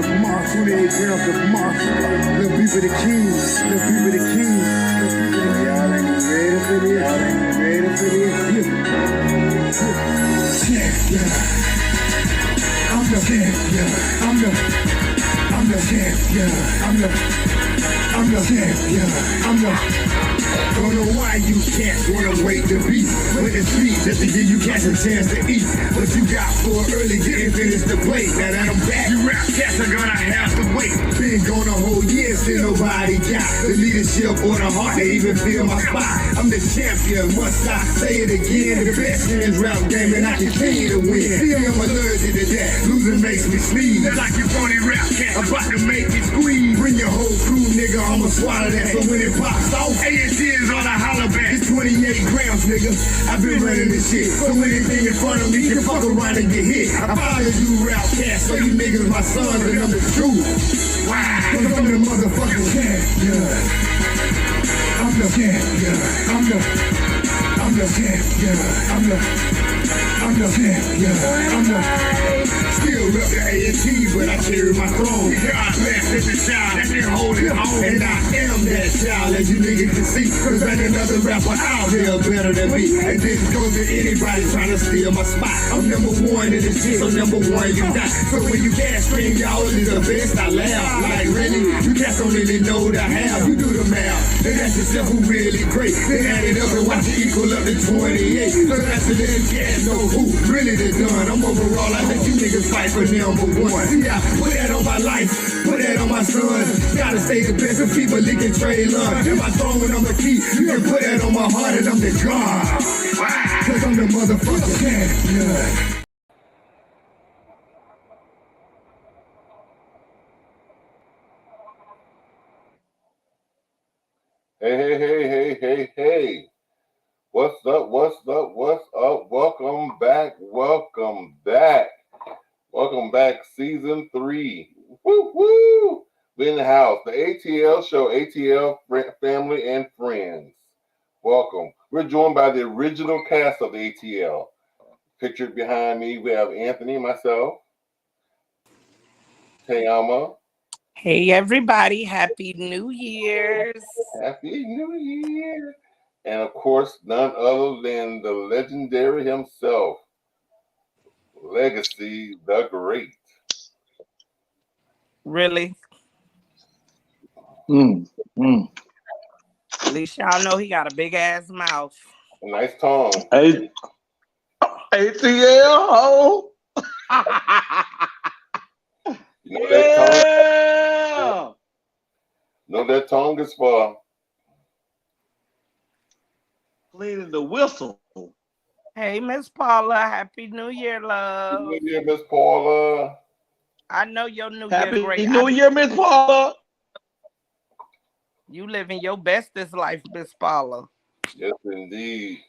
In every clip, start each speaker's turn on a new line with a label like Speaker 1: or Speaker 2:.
Speaker 1: of moss, 28 grams of moss. Lil' Beaver the king, Lil' Beaver the king. Y'all ain't ready for this, y'all ain't ready for this. Champion, I'm the champion, I'm the champion, I'm the champion, don't know why you can't wanna wait to beat, but it's sweet just to give you cats a chance to eat. What you got for early getting finished the plate. Now that I'm back, you rap cats are gonna have to wait. Been gone a whole year, still nobody got the leadership or the heart to even feel my spot. I'm the champion, must I say it again? The best in this rap game and I continue to win. See, I'm allergic to that, losing makes me sneeze. Like you phony rap cat, about to make me squeeze. Bring your whole crew, nigga, I'ma swallow that. So when it pops off, A&T is on a holler back. It's 28 grams, nigga. I've been running this shit. So anything in front of me can fuck around and get hit. I follow you rap cats, so you niggas my sons and I'm the truth. Wow, cause I'm the motherfucking champion. I'm the champion. I'm the champion. I'm the champion. Still up to A&T, but I carry my throne. God bless every child that can hold it home. And I am that child, as you niggas can see. Cause ain't another rapper out here better than me. And this goes to anybody trying to steal my spot. I'm number one in this shit, so number one you got. So when you can't scream, y'all is the best, I laugh. Like really, you cats don't really know the half. You do the math, and that's yourself who really great. Then add it up and watch it equal up to 28. So that's the little cats know who really the done. I'm overall, I let you niggas fight for number one. See, I put that on my life, put that on my son. Gotta stay the best of people licking trade love. In my throne and I'm the key, you can put that on my heart and I'm the God. Cause I'm the motherfucking champion.
Speaker 2: Hey. What's up? Welcome back. Season 3. Woo! We're in the house. The ATL show, ATL family and friends. Welcome. We're joined by the original cast of the ATL. Pictured behind me, we have Anthony, myself, Tayama.
Speaker 3: Hey everybody, Happy New Year's.
Speaker 2: Happy New Year. And of course, none other than the legendary himself, Legacy the Great.
Speaker 3: Really? At least y'all know he got a big ass mouth.
Speaker 2: A nice tongue.
Speaker 4: ATL, ho.
Speaker 2: That tongue is for
Speaker 4: cleaning the whistle.
Speaker 3: Hey, Miss Paula, Happy New Year, love.
Speaker 2: Happy New Year, Miss Paula.
Speaker 3: I know your New
Speaker 4: Happy
Speaker 3: Year great.
Speaker 4: Happy New Year, Miss Paula.
Speaker 3: You living your bestest life, Miss Paula.
Speaker 2: Yes, indeed.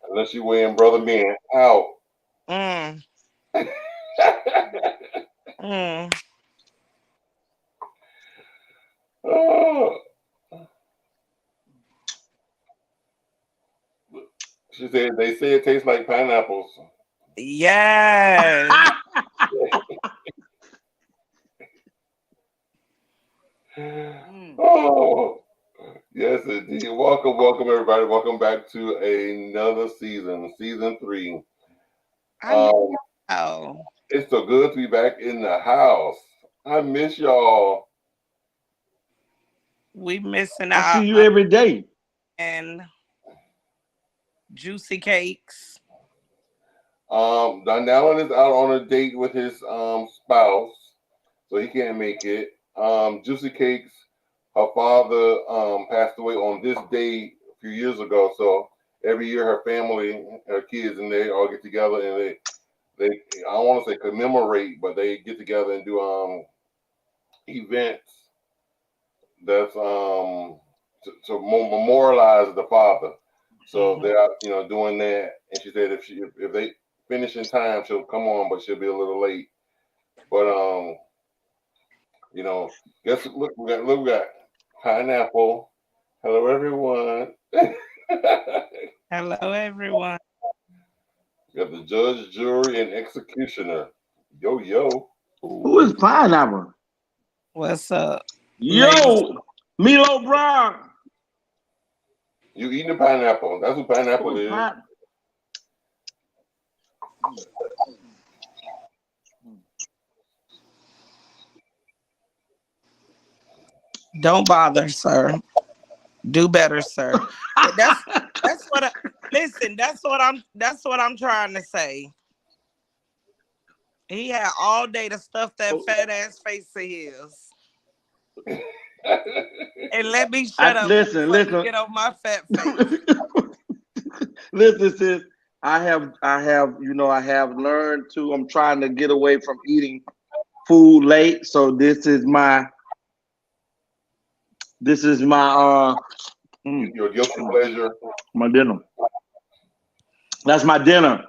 Speaker 2: Unless you wearing Brother Ben out. Oh. She said they say it tastes like pineapples.
Speaker 3: Yes.
Speaker 2: Oh, yes, indeed. Welcome, everybody. Welcome back to another season 3. It's so good to be back in the house. I miss y'all.
Speaker 3: We missing out.
Speaker 4: I see you every day.
Speaker 3: And Juicy Cakes.
Speaker 2: Don Allen is out on a date with his spouse, so he can't make it. Juicy Cakes, her father passed away on this day a few years ago, so every year her family, her kids, and they all get together and they I don't want to say commemorate, but they get together and do events that's to memorialize the father. So they're doing that, and she said if they finish in time, she'll come on, but she'll be a little late. But guess look we got pineapple. Hello everyone.
Speaker 3: Hello everyone.
Speaker 2: We got the judge, jury, and executioner. Yo.
Speaker 4: Who is Pineapple?
Speaker 3: What's up?
Speaker 4: Yo, Milo Brown.
Speaker 2: You eating a pineapple? That's what pineapple
Speaker 4: Who is
Speaker 2: is.
Speaker 4: Pine-
Speaker 3: Don't bother, sir. Do better, sir. But that's what. Listen, that's what I'm trying to say. He had all day to stuff that fat ass face of his. And let me shut up.
Speaker 4: Listen.
Speaker 3: Get off my fat face.
Speaker 4: Listen, sis. I have learned to. I'm trying to get away from eating food late. So this is my
Speaker 2: Your guilty pleasure.
Speaker 4: my dinner. That's my dinner.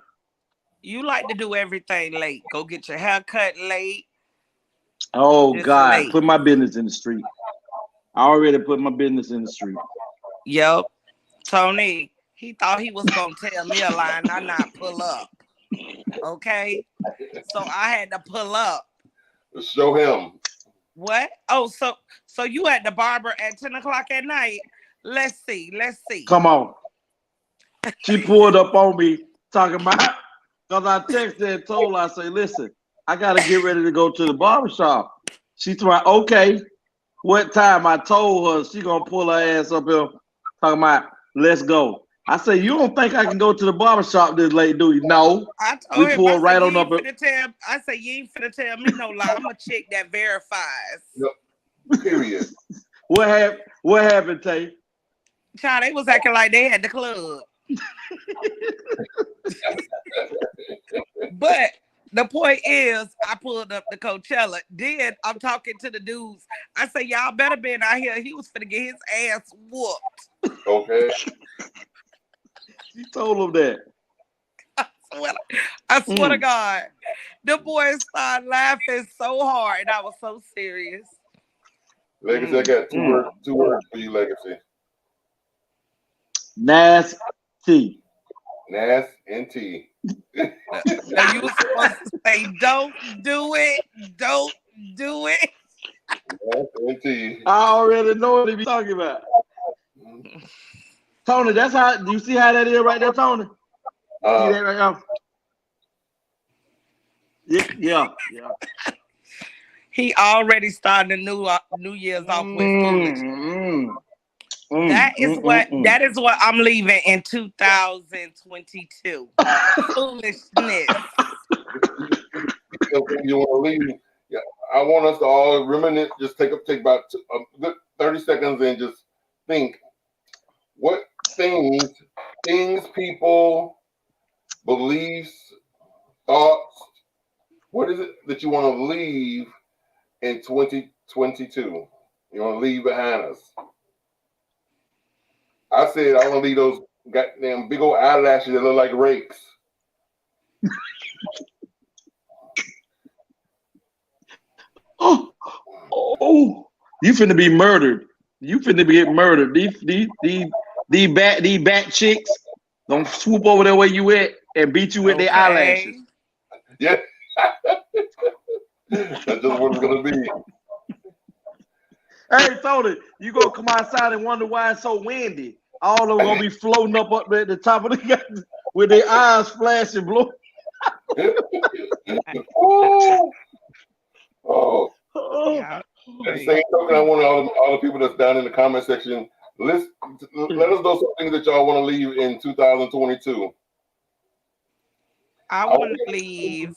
Speaker 3: You like to do everything late. Go get your hair cut late.
Speaker 4: Oh
Speaker 3: Just
Speaker 4: God,
Speaker 3: late.
Speaker 4: put my business in the street. I already put my business in the street.
Speaker 3: Yep. Tony, he thought he was gonna tell me a lie and I not pull up. Okay. So I had to pull up.
Speaker 2: Show him.
Speaker 3: What? Oh, so you at the barber at 10 o'clock at night? Let's see.
Speaker 4: Come on. She pulled up on me talking about, because I texted and told her, I say, listen, I got to get ready to go to the barbershop. She told me, okay, what time? I told her she going to pull her ass up here talking about, let's go. I said, you don't think I can go to the barbershop this late, do you? No.
Speaker 3: I told
Speaker 4: We
Speaker 3: him,
Speaker 4: pulled right on up.
Speaker 3: I said, you ain't finna tell me no lie. I'm a chick that verifies.
Speaker 2: Yep. Period.
Speaker 4: What happened, Tay?
Speaker 3: Child, they was acting like they had the club. But the point is, I pulled up the Coachella. Then I'm talking to the dudes. I said, y'all better been out here. He was finna get his ass whooped.
Speaker 2: Okay.
Speaker 4: She told him that.
Speaker 3: I swear to God. The boys started laughing so hard, and I was so serious.
Speaker 2: Legacy, I got two words for you, Legacy.
Speaker 4: Nasty.
Speaker 2: Nas and T.
Speaker 3: Now you were supposed to say, don't do it. Don't do it.
Speaker 2: Nas and T.
Speaker 4: I already know what he be talking about. Tony, that's how, do you see how that is right there, Tony? See that right there? Yeah.
Speaker 3: He already started the New Year's off with foolishness. That is what I'm leaving in 2022. Foolishness.
Speaker 2: You want to leave? Yeah, I want us to all reminisce. Just take about a good 30 seconds and just think what things, people, beliefs, thoughts. What is it that you want to leave in 2022? You want to leave behind us? I said I want to leave those goddamn big old eyelashes that look like rakes.
Speaker 4: Oh, you finna be murdered. You finna get murdered. These bat chicks gonna swoop over there where you at and beat you with their eyelashes.
Speaker 2: Yeah. That's just what it's gonna be.
Speaker 4: Hey, Tony, you gonna come outside and wonder why it's so windy. All of them gonna be floating up at the top of the with their eyes flashing blue.
Speaker 3: Yeah.
Speaker 2: At the same token, I want all the people that's down in the comment section, let us know some things that y'all want to leave in 2022.
Speaker 3: I want to leave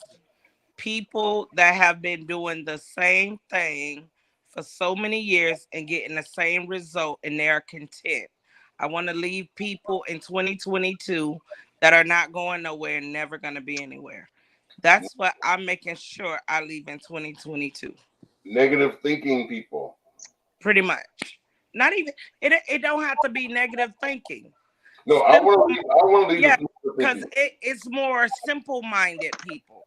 Speaker 3: people that have been doing the same thing for so many years and getting the same result, and they're content. I want to leave people in 2022 that are not going nowhere and never going to be anywhere. That's what I'm making sure I leave in 2022.
Speaker 2: Negative thinking people.
Speaker 3: Pretty much. Not even, it don't have to be negative thinking.
Speaker 2: No, I want to leave.
Speaker 3: Yeah, because it's more simple-minded people.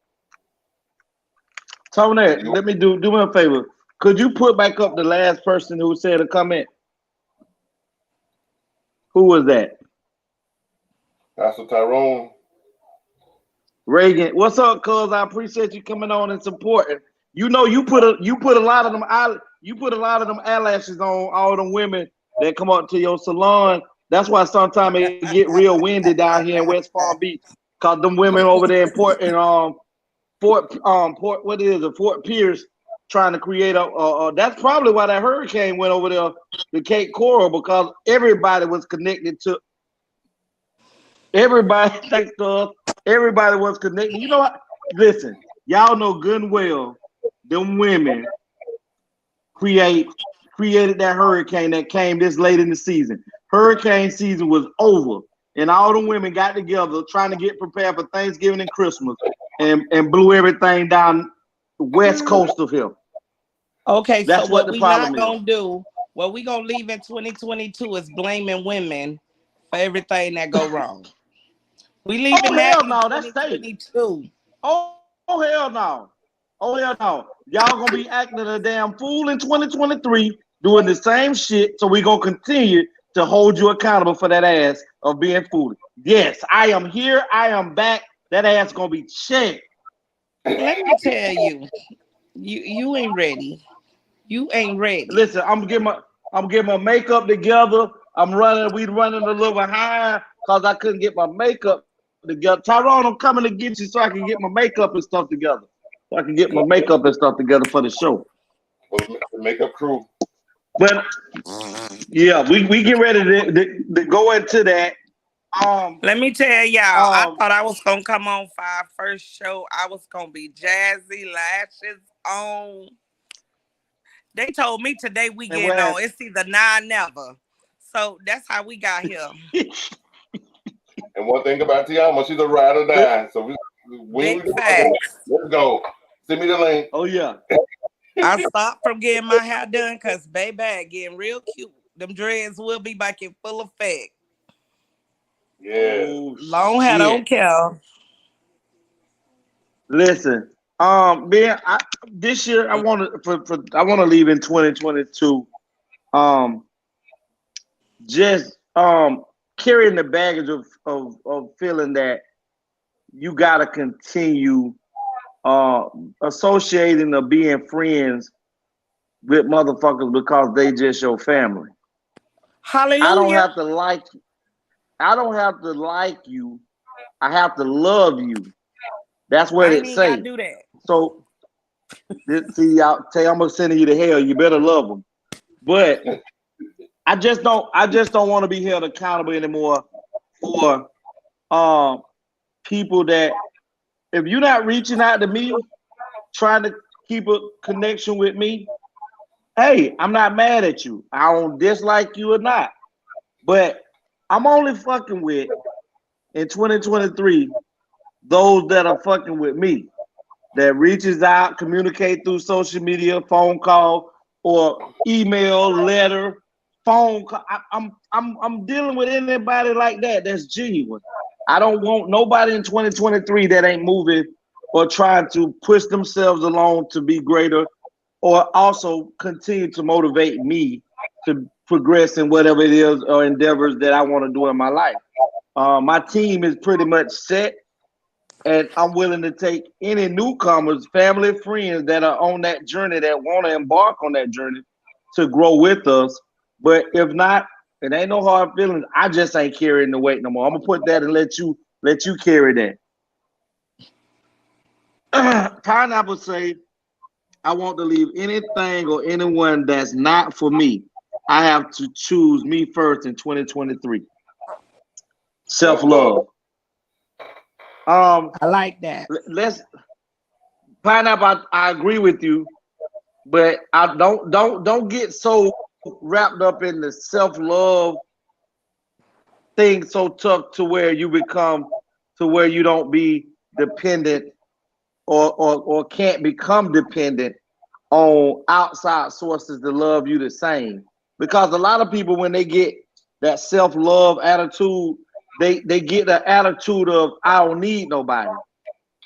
Speaker 4: Tony, let me do me a favor. Could you put back up the last person who said a comment? Who was that?
Speaker 2: Pastor Tyrone.
Speaker 4: Reagan. What's up, cuz? I appreciate you coming on and supporting. You know, you put a lot of them eyelashes on all them women that come up to your salon. That's why sometimes it get real windy down here in West Palm Beach. Cause them women over there in Fort Pierce trying to create that's probably why that hurricane went over there to Cape Coral, because everybody was connected to everybody. Thanks to us, everybody was connected. You know what? Listen, y'all know good and well them women created that hurricane that came this late in the season. Hurricane season was over, and all the women got together trying to get prepared for Thanksgiving and Christmas, and blew everything down the west coast of here.
Speaker 3: Okay,
Speaker 4: That's
Speaker 3: so
Speaker 4: what
Speaker 3: what
Speaker 4: the
Speaker 3: we not
Speaker 4: problem is.
Speaker 3: gonna do, what we gonna leave in 2022 is blaming women for everything that go wrong. We leaving that in
Speaker 4: no, that's safe.
Speaker 3: 2022.
Speaker 4: Oh hell no. Oh hell no. Y'all gonna be acting a damn fool in 2023 doing the same shit, so we gonna continue to hold you accountable for that ass of being foolish. Yes, I am here, I am back. That ass gonna be checked.
Speaker 3: Let me tell you, you ain't ready. You ain't ready.
Speaker 4: Listen, I'm getting my makeup together. We running a little behind because I couldn't get my makeup together. Tyrone, I'm coming to get you so I can get my makeup and stuff together. So I can get my makeup and stuff together for the show.
Speaker 2: The makeup crew.
Speaker 4: But yeah, we get ready to go into that.
Speaker 3: Let me tell y'all, I thought I was gonna come on for our first show. I was gonna be jazzy, lashes on. They told me today we getting on. It's either now or never. So that's how we got here.
Speaker 2: And one thing about Tiama, she's a ride or die. So
Speaker 3: Big facts.
Speaker 2: Let's go. Send me the link.
Speaker 4: Oh yeah.
Speaker 3: I stopped from getting my hair done because baby getting real cute. Them dreads will be back in full effect.
Speaker 2: Yeah.
Speaker 4: Oh,
Speaker 3: long hair don't care.
Speaker 4: Listen, man, this year I want to leave in 2022. Just carrying the baggage of feeling that you gotta continue associating or being friends with motherfuckers because they just your family.
Speaker 3: Hallelujah.
Speaker 4: I don't have to like you. I don't have to like you. I have to love you. That's what it says.
Speaker 3: I do that.
Speaker 4: So, see, I'm gonna send you to hell. You better love them. But I just don't want to be held accountable anymore for people that, if you're not reaching out to me, trying to keep a connection with me, hey, I'm not mad at you. I don't dislike you or not. But I'm only fucking with, in 2023, those that are fucking with me, that reaches out, communicate through social media, phone call, or email, letter, phone call. I'm dealing with anybody like that that's genuine. I don't want nobody in 2023 that ain't moving or trying to push themselves along to be greater, or also continue to motivate me to progress in whatever it is or endeavors that I want to do in my life. My team is pretty much set, and I'm willing to take any newcomers, family, friends that are on that journey, that want to embark on that journey to grow with us. But if not, it ain't no hard feelings. I just ain't carrying the weight no more. I'm gonna put that and let you carry that. Pineapple say, I want to leave anything or anyone that's not for me. I have to choose me first in 2023. Self-love.
Speaker 3: I like that.
Speaker 4: Pineapple, I agree with you, but I don't get so wrapped up in the self-love thing so tough to where you become, to where you don't be dependent or can't become dependent on outside sources to love you the same. Because a lot of people, when they get that self-love attitude, they get the attitude of I don't need nobody.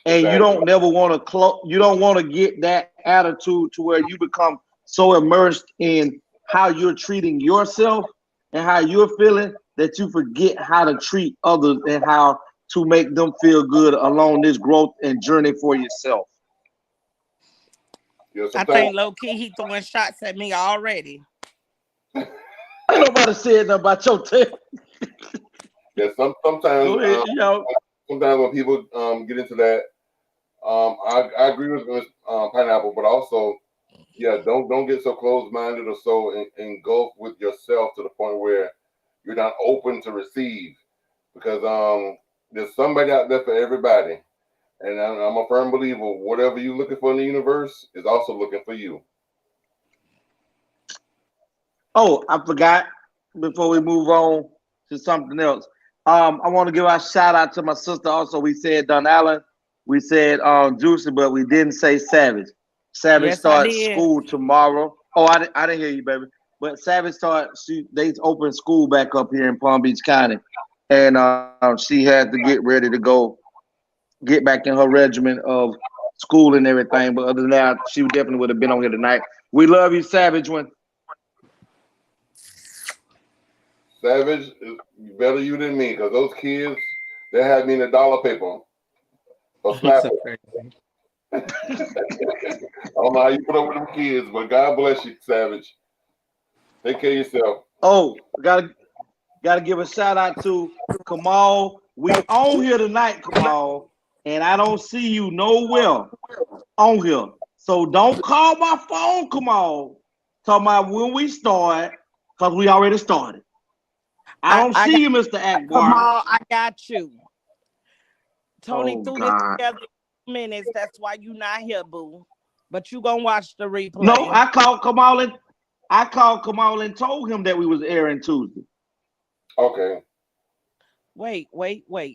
Speaker 4: And exactly. You don't never want to you don't want to get that attitude to where you become so immersed in how you're treating yourself and how you're feeling that you forget how to treat others and how to make them feel good along this growth and journey for yourself.
Speaker 2: Yeah,
Speaker 3: I think low key he throwing shots at me already.
Speaker 4: Ain't nobody said nothing about your tail.
Speaker 2: Yeah, sometimes
Speaker 4: Go ahead,
Speaker 2: sometimes when people get into that, I agree with Pineapple, but also, yeah, don't get so closed-minded or so engulfed with yourself to the point where you're not open to receive, because there's somebody out there for everybody, and I'm a firm believer whatever you're looking for in the universe is also looking for you.
Speaker 4: Oh, I forgot before we move on to something else. I want to give a shout out to my sister. Also, we said Don Allen, we said Juicy, but we didn't say Savage. Savage starts school tomorrow. Oh, I didn't hear you, baby. But Savage they opened school back up here in Palm Beach County, and she had to get ready to go, get back in her regimen of school and everything. But other than that, she definitely would have been on here tonight. We love you, Savage.
Speaker 2: Savage is better you than me, because those kids, they had me in a dollar paper. So slap it. I don't know how you put up with them kids, but God bless you, Savage. Take care of yourself.
Speaker 4: Oh, gotta give a shout out to Kamal. We on here tonight, Kamal, and I don't see you nowhere on here. So don't call my phone, Kamal. Talking about when we start, because we already started. I don't see you, Mr. Akbar.
Speaker 3: Kamal, I got you. Tony threw this together in minutes. That's why you not here, boo. But you gonna watch the replay.
Speaker 4: No, I called Kamal and told him that we was airing Tuesday.
Speaker 2: Okay.
Speaker 3: Wait.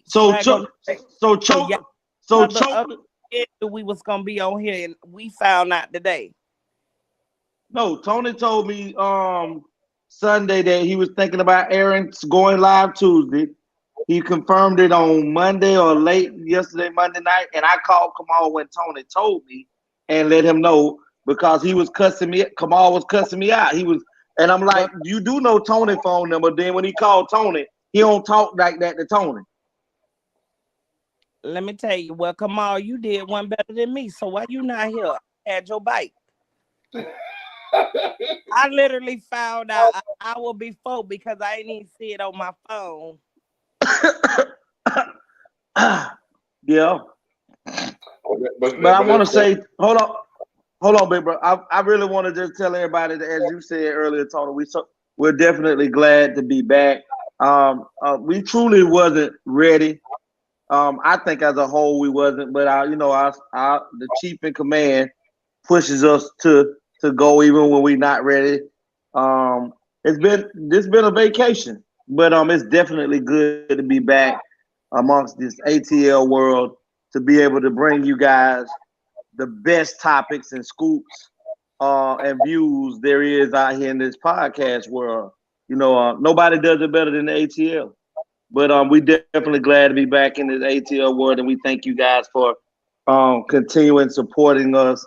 Speaker 4: So
Speaker 3: we was gonna be on here, and we found out today.
Speaker 4: No, Tony told me Sunday that he was thinking about airing going live Tuesday. He confirmed it on Monday or late yesterday, Monday night, and I called Kamal when Tony told me and let him know, because he was cussing me. Kamal was cussing me out. And I'm like, you do know Tony's phone number. Then when he called Tony, he don't talk like that to Tony.
Speaker 3: Let me tell you, well, Kamal, you did one better than me. So why you not here? Had your bike. I literally found out an hour before because I didn't even see it on my phone.
Speaker 4: Yeah. But I want to say, hold on, big bro. I really want to just tell everybody that, as you said earlier, Tony, we're definitely glad to be back. We truly wasn't ready. I think as a whole we wasn't, but the chief in command pushes us to go even when we're not ready. It's been a vacation, but it's definitely good to be back amongst this ATL world, to be able to bring you guys the best topics and scoops and views there is out here in this podcast world. Nobody does it better than the ATL. But we definitely glad to be back in this ATL world, and we thank you guys for continuing supporting us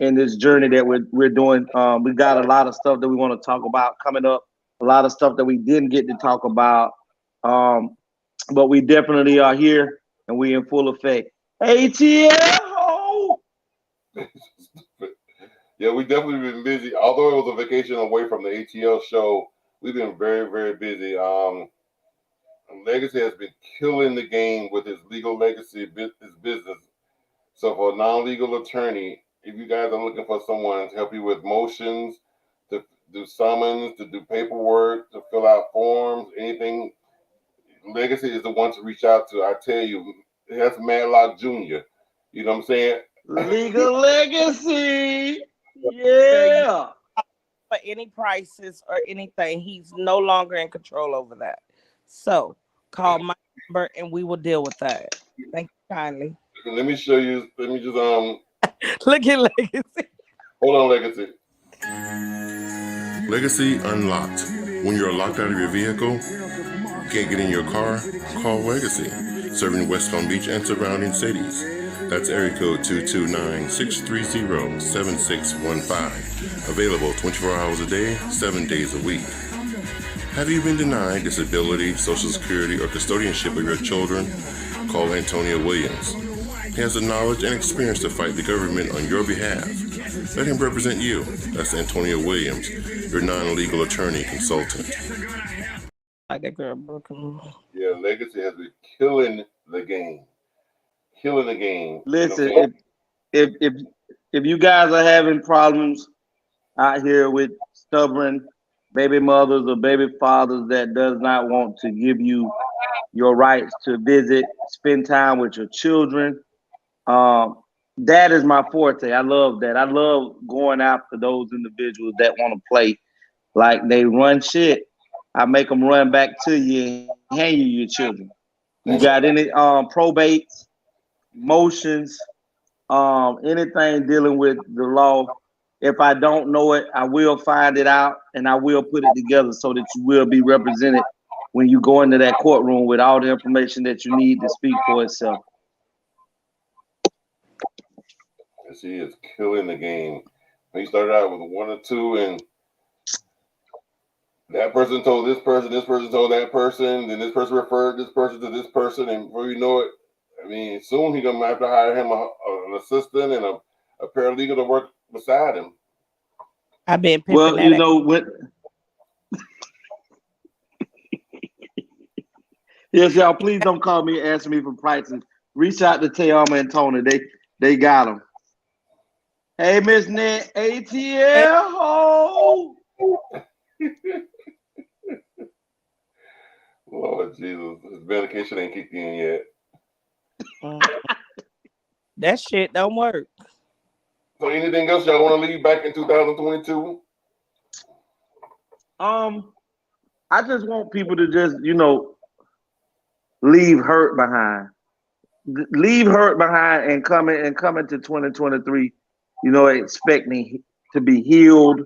Speaker 4: in this journey that we're doing. We got a lot of stuff that we want to talk about coming up, a lot of stuff that we didn't get to talk about, but we definitely are here and we in full effect. ATL!
Speaker 2: Yeah, we definitely been busy. Although it was a vacation away from the ATL show, we've been very, very busy. Legacy has been killing the game with his legal legacy, his business. So for a non-legal attorney, if you guys are looking for someone to help you with motions, to do summons, to do paperwork, to fill out forms, anything, Legacy is the one to reach out to. I tell you, that's Madlock Jr. You know what I'm saying?
Speaker 4: Legal Legacy. Yeah.
Speaker 3: For any prices or anything, he's no longer in control over that. So call my number and we will deal with that. Thank you kindly.
Speaker 2: Let me show you. Let me just
Speaker 3: look at Legacy.
Speaker 2: Hold on, Legacy.
Speaker 5: Legacy Unlocked. When you're locked out of your vehicle, can't get in your car, call Legacy. Serving West Palm Beach and surrounding cities. That's area code 229-630-7615. Available 24 hours a day, 7 days a week. Have you been denied disability, Social Security, or custodianship of your children? Call Antonio Williams. He has the knowledge and experience to fight the government on your behalf. Let him represent you. That's Antonio Williams, your non-legal attorney consultant.
Speaker 3: Like that girl Brooklyn.
Speaker 2: Yeah, Legacy has been killing the game. Killing the game.
Speaker 4: Listen,
Speaker 2: You know what I'm
Speaker 4: if you guys are having problems out here with stubborn baby mothers or baby fathers that does not want to give you your rights to visit, spend time with your children, that is my forte. I love that. I love going after those individuals that want to play like they run shit. I make them run back to you and hand you your children. You got any probates, motions, anything dealing with the law? If I don't know it, I will find it out and I will put it together so that you will be represented when you go into that courtroom with all the information that you need to speak for itself.
Speaker 2: She is killing the game. He started out with 1 or 2, and that person told this person told that person, then this person referred this person to this person, and before you know it, I mean, soon he's gonna have to hire him an assistant and a paralegal to work beside him.
Speaker 3: I've been pimping
Speaker 4: Well,
Speaker 3: that
Speaker 4: you know what? Yes, y'all. Please don't call me and ask me for prices. Reach out to Tayama and Tony. They got them. Hey, Miss Net, ATL. Oh.
Speaker 2: Lord Jesus, his medication ain't kicked in yet.
Speaker 3: That shit don't work.
Speaker 2: So anything else y'all want to leave back in 2022?
Speaker 4: I just want people to just, leave hurt behind. Leave hurt behind and come into 2023, expecting to be healed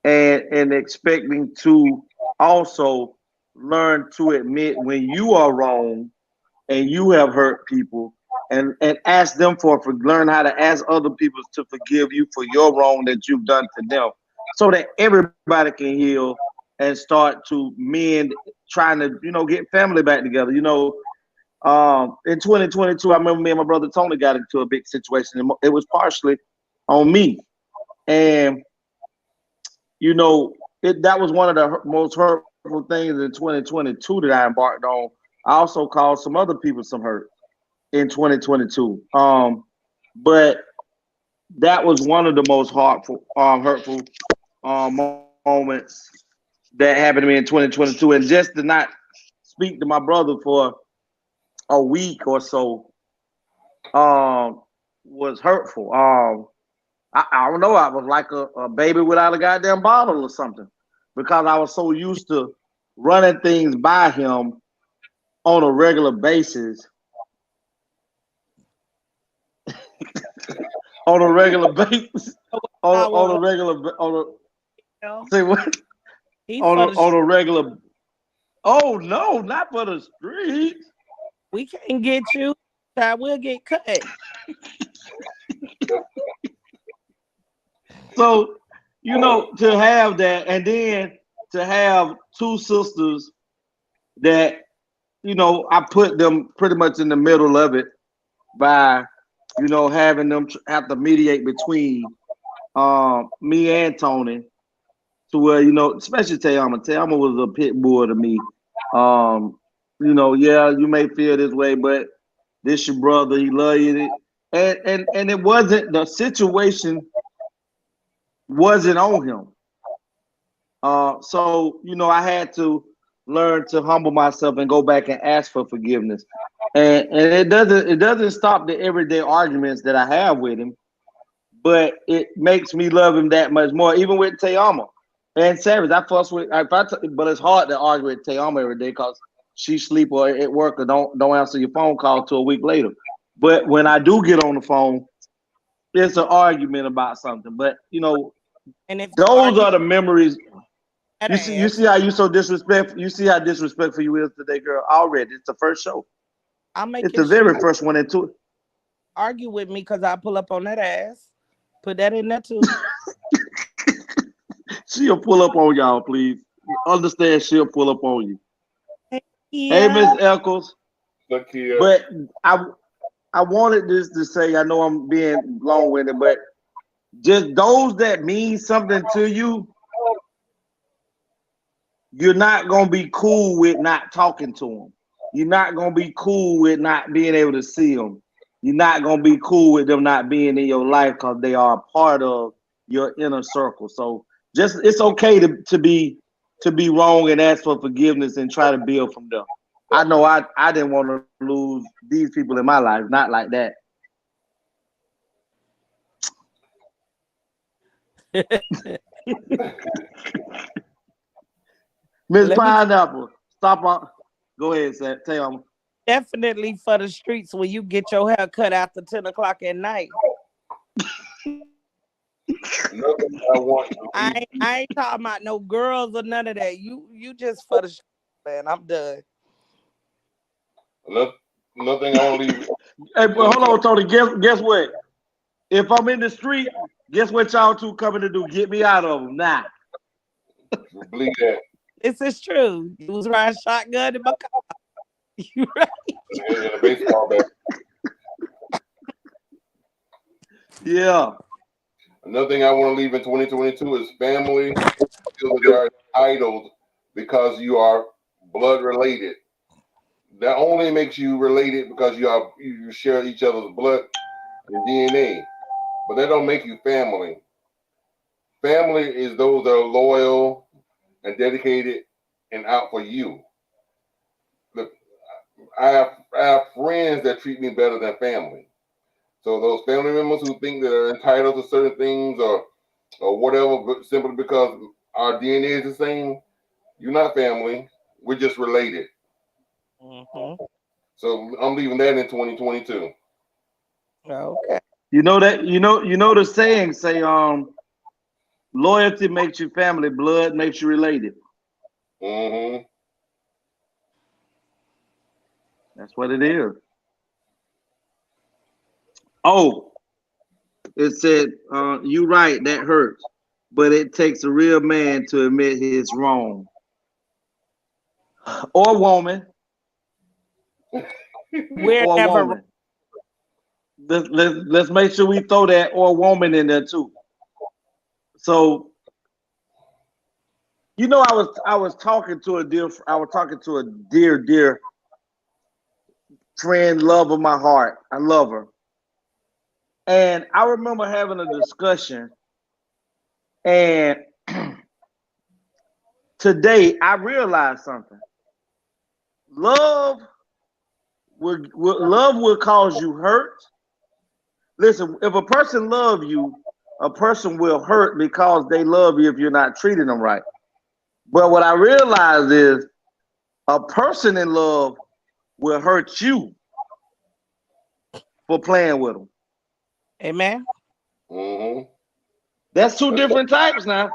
Speaker 4: and expecting to also learn to admit when you are wrong and you have hurt people and ask them learn how to ask other people to forgive you for your wrong that you've done to them so that everybody can heal and start to mend, trying to, get family back together. In 2022, I remember me and my brother Tony got into a big situation, and it was partially on me. And, that was one of the most hurtful things in 2022 that I embarked on. I also caused some other people some hurt in 2022. But that was one of the most hurtful moments that happened to me in 2022. And just to not speak to my brother for a week or so was hurtful. I don't know. I was like a baby without a goddamn bottle or something, because I was so used to running things by him on a regular basis. On a regular basis. Say what? On a regular. Oh no, not for the streets.
Speaker 3: We can't get you. I will get cut.
Speaker 4: So, to have that, and then to have two sisters that, I put them pretty much in the middle of it by, having them have to mediate between me and Tony, to where, especially Tayama. Tayama was a pit bull to me. Yeah, you may feel this way, but this your brother, he love you. And it wasn't, the situation wasn't on him. So, I had to learn to humble myself and go back and ask for forgiveness. And it doesn't stop the everyday arguments that I have with him, but it makes me love him that much more. Even with Tayama and Savage, I fuss with, but it's hard to argue with Tayama every day because she sleep or at work or don't answer your phone call till a week later. But when I do get on the phone, it's an argument about something. But
Speaker 3: and if
Speaker 4: those are the memories. You see how you so disrespectful. You see how disrespectful you is today, girl. Already, it's the first show. It's the very first one into it.
Speaker 3: Argue with me because I pull up on that ass. Put that in there too.
Speaker 4: She'll pull up on y'all, please. Understand? She'll pull up on you.
Speaker 3: Yeah.
Speaker 4: Hey, Miss Eccles.
Speaker 2: Look here.
Speaker 4: But I wanted this to say, I know I'm being long-winded, but just those that mean something to you, you're not gonna be cool with not talking to them. You're not gonna be cool with not being able to see them. You're not gonna be cool with them not being in your life because they are a part of your inner circle. So just it's okay to be wrong and ask for forgiveness and try to build from them. I know I didn't want to lose these people in my life, not like that. Miss Pineapple, stop on. Go ahead, Sam. Tell them.
Speaker 3: Definitely for the streets when you get your hair cut after 10 o'clock at night.
Speaker 2: Nothing I want to
Speaker 3: I ain't talking about no girls or none of that. You just for the streets, man. I'm done.
Speaker 2: Nothing I want to leave.
Speaker 4: Hey, but hold on, Tony. Guess what? If I'm in the street, guess what y'all two coming to do? Get me out of them now.
Speaker 2: Believe that.
Speaker 3: This is true. You was riding shotgun in my car. You right.
Speaker 2: In a baseball bat.
Speaker 4: Yeah.
Speaker 2: Another thing I want to leave in 2022 is family. You are entitled because you are blood related. That only makes you related because you share each other's blood and DNA. But that don't make you family. Family is those that are loyal and dedicated and out for you. Look, I have friends that treat me better than family. So those family members who think that are entitled to certain things or whatever, but simply because our DNA is the same, you're not family. We're just related.
Speaker 3: Mm-hmm.
Speaker 2: So I'm leaving that in 2022.
Speaker 3: Okay.
Speaker 4: You know the saying say loyalty makes you family, blood makes you related.
Speaker 2: Mm-hmm.
Speaker 4: That's what it is. Oh, it said, you right, that hurts. But it takes a real man to admit his wrong. Or woman.
Speaker 3: We're
Speaker 4: Or
Speaker 3: never
Speaker 4: woman. Let's make sure we throw that or woman in there too. So, you know, I was talking to a dear friend, love of my heart. I love her. And I remember having a discussion, and today I realized something. Love will cause you hurt. Listen, if a person loves you, a person will hurt because they love you if you're not treating them right. But what I realized is a person in love will hurt you for playing with them.
Speaker 3: Amen.
Speaker 2: Mm-hmm.
Speaker 4: That's two different types now.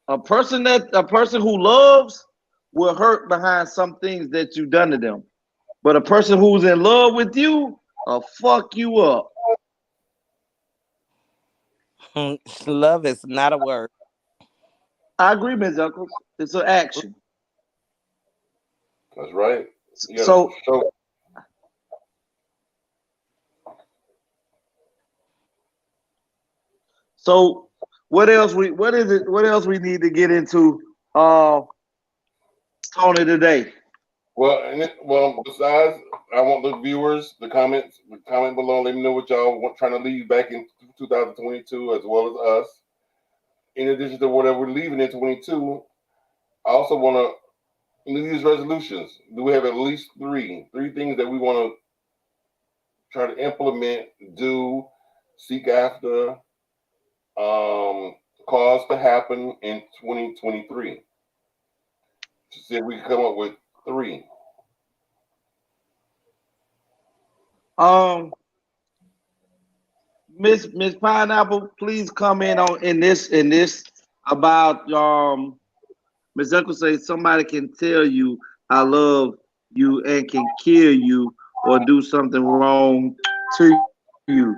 Speaker 4: A person who loves will hurt behind some things that you've done to them. But a person who's in love with you will fuck you up.
Speaker 3: Love is not a word.
Speaker 4: I agree, Ms. Uncles. It's an action.
Speaker 2: That's right.
Speaker 4: So what else we need to get into Tony today?
Speaker 2: Well, besides, I want the viewers, comment below. Let me know what y'all want trying to leave back in 2022, as well as us. In addition to whatever we're leaving in 22, I also want to New Year's resolutions. Do we have at least three things that we want to try to implement, do, seek after, cause to happen in 2023? To see if we can come up with 3.
Speaker 4: Miss Pineapple, please comment on in this about Miss Uncle say somebody can tell you I love you and can kill you or do something wrong to you.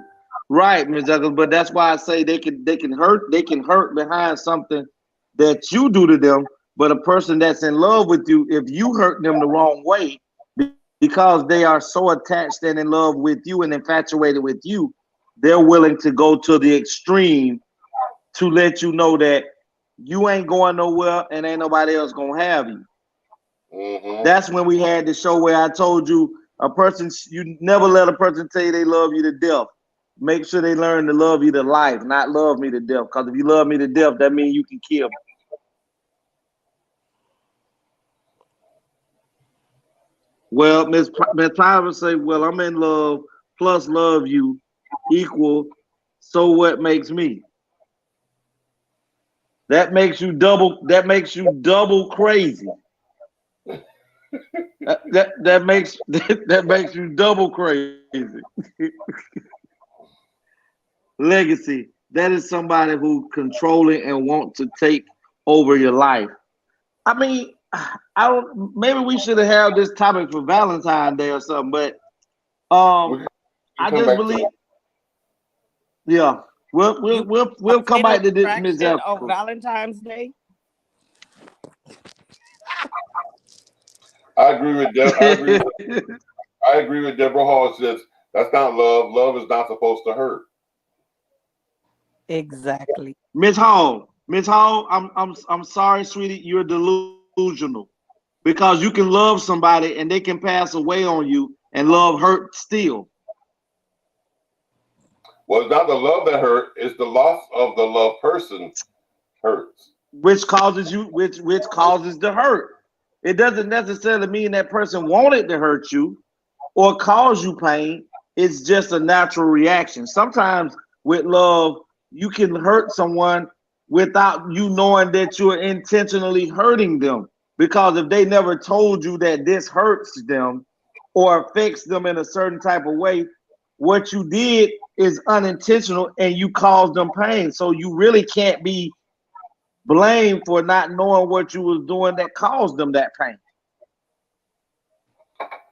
Speaker 4: Right, Miss Uncle, but that's why I say they can hurt behind something that you do to them. But a person that's in love with you, if you hurt them the wrong way, because they are so attached and in love with you and infatuated with you, they're willing to go to the extreme to let you know that you ain't going nowhere and ain't nobody else gonna have you.
Speaker 2: Mm-hmm.
Speaker 4: That's when we had the show where I told you you never let a person tell you they love you to death. Make sure they learn to love you to life, not love me to death. Because if you love me to death, that means you can kill me. Well, Miss Tyler say, well, I'm in love plus love you equal. So what makes me? That makes you double crazy. that makes you double crazy. Legacy. That is somebody who controlling and want to take over your life. I mean, maybe we should have had this topic for Valentine's Day or something, but I just believe yeah. We'll come back to this, Ms.
Speaker 3: On Valentine's Day.
Speaker 2: I agree with I agree with Deborah Hall. Says that's not love. Love is not supposed to hurt.
Speaker 3: Exactly.
Speaker 4: Miss Hall, I'm sorry, sweetie, you're delusional. Because you can love somebody and they can pass away on you and love hurt still.
Speaker 2: Well, it's not the love that hurt, it's the loss of the loved person hurts.
Speaker 4: Which causes the hurt. It doesn't necessarily mean that person wanted to hurt you or cause you pain. It's just a natural reaction. Sometimes with love, you can hurt someone without you knowing that you're intentionally hurting them. Because if they never told you that this hurts them or affects them in a certain type of way, what you did is unintentional and you caused them pain. So you really can't be blamed for not knowing what you was doing that caused them that pain.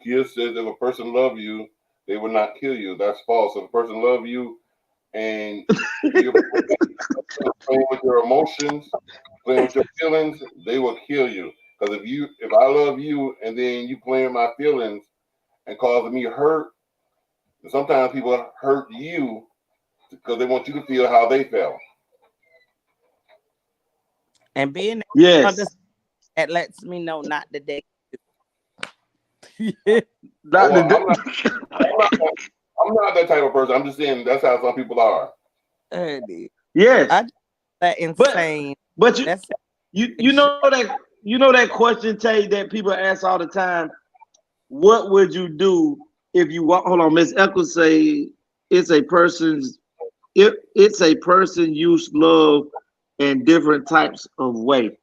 Speaker 2: Kia says if a person love you, they will not kill you. That's false. If a person love you and you're playing with your emotions, playing with your feelings, they will kill you. Because if I love you and then you playing my feelings and causing me hurt, sometimes people hurt you because they want you to feel how they felt.
Speaker 3: And being
Speaker 4: yes,
Speaker 3: it lets me know not to date.
Speaker 2: I'm not that type of person. I'm just saying that's how some people are.
Speaker 4: Yes,
Speaker 3: that insane.
Speaker 4: But you know that question, Tay, that people ask all the time. What would you do if you walk? Hold on, Miss Eccles say it's a person use love in different types of way.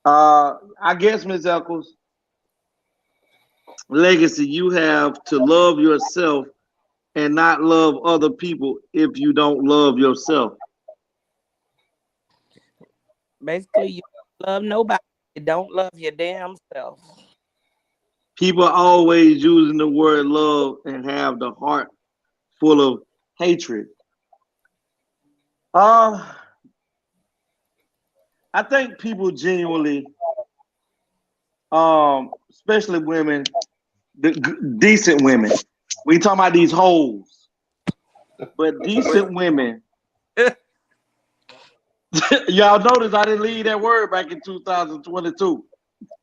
Speaker 4: I guess, Miss Eccles, Legacy, you have to love yourself and not love other people if you don't love yourself.
Speaker 3: Basically, you don't love nobody. You don't love your damn self.
Speaker 4: People are always using the word love and have the heart full of hatred. I think people genuinely, especially women, decent women. We talking about these hoes, but decent women. Y'all notice I didn't leave that word back in 2022.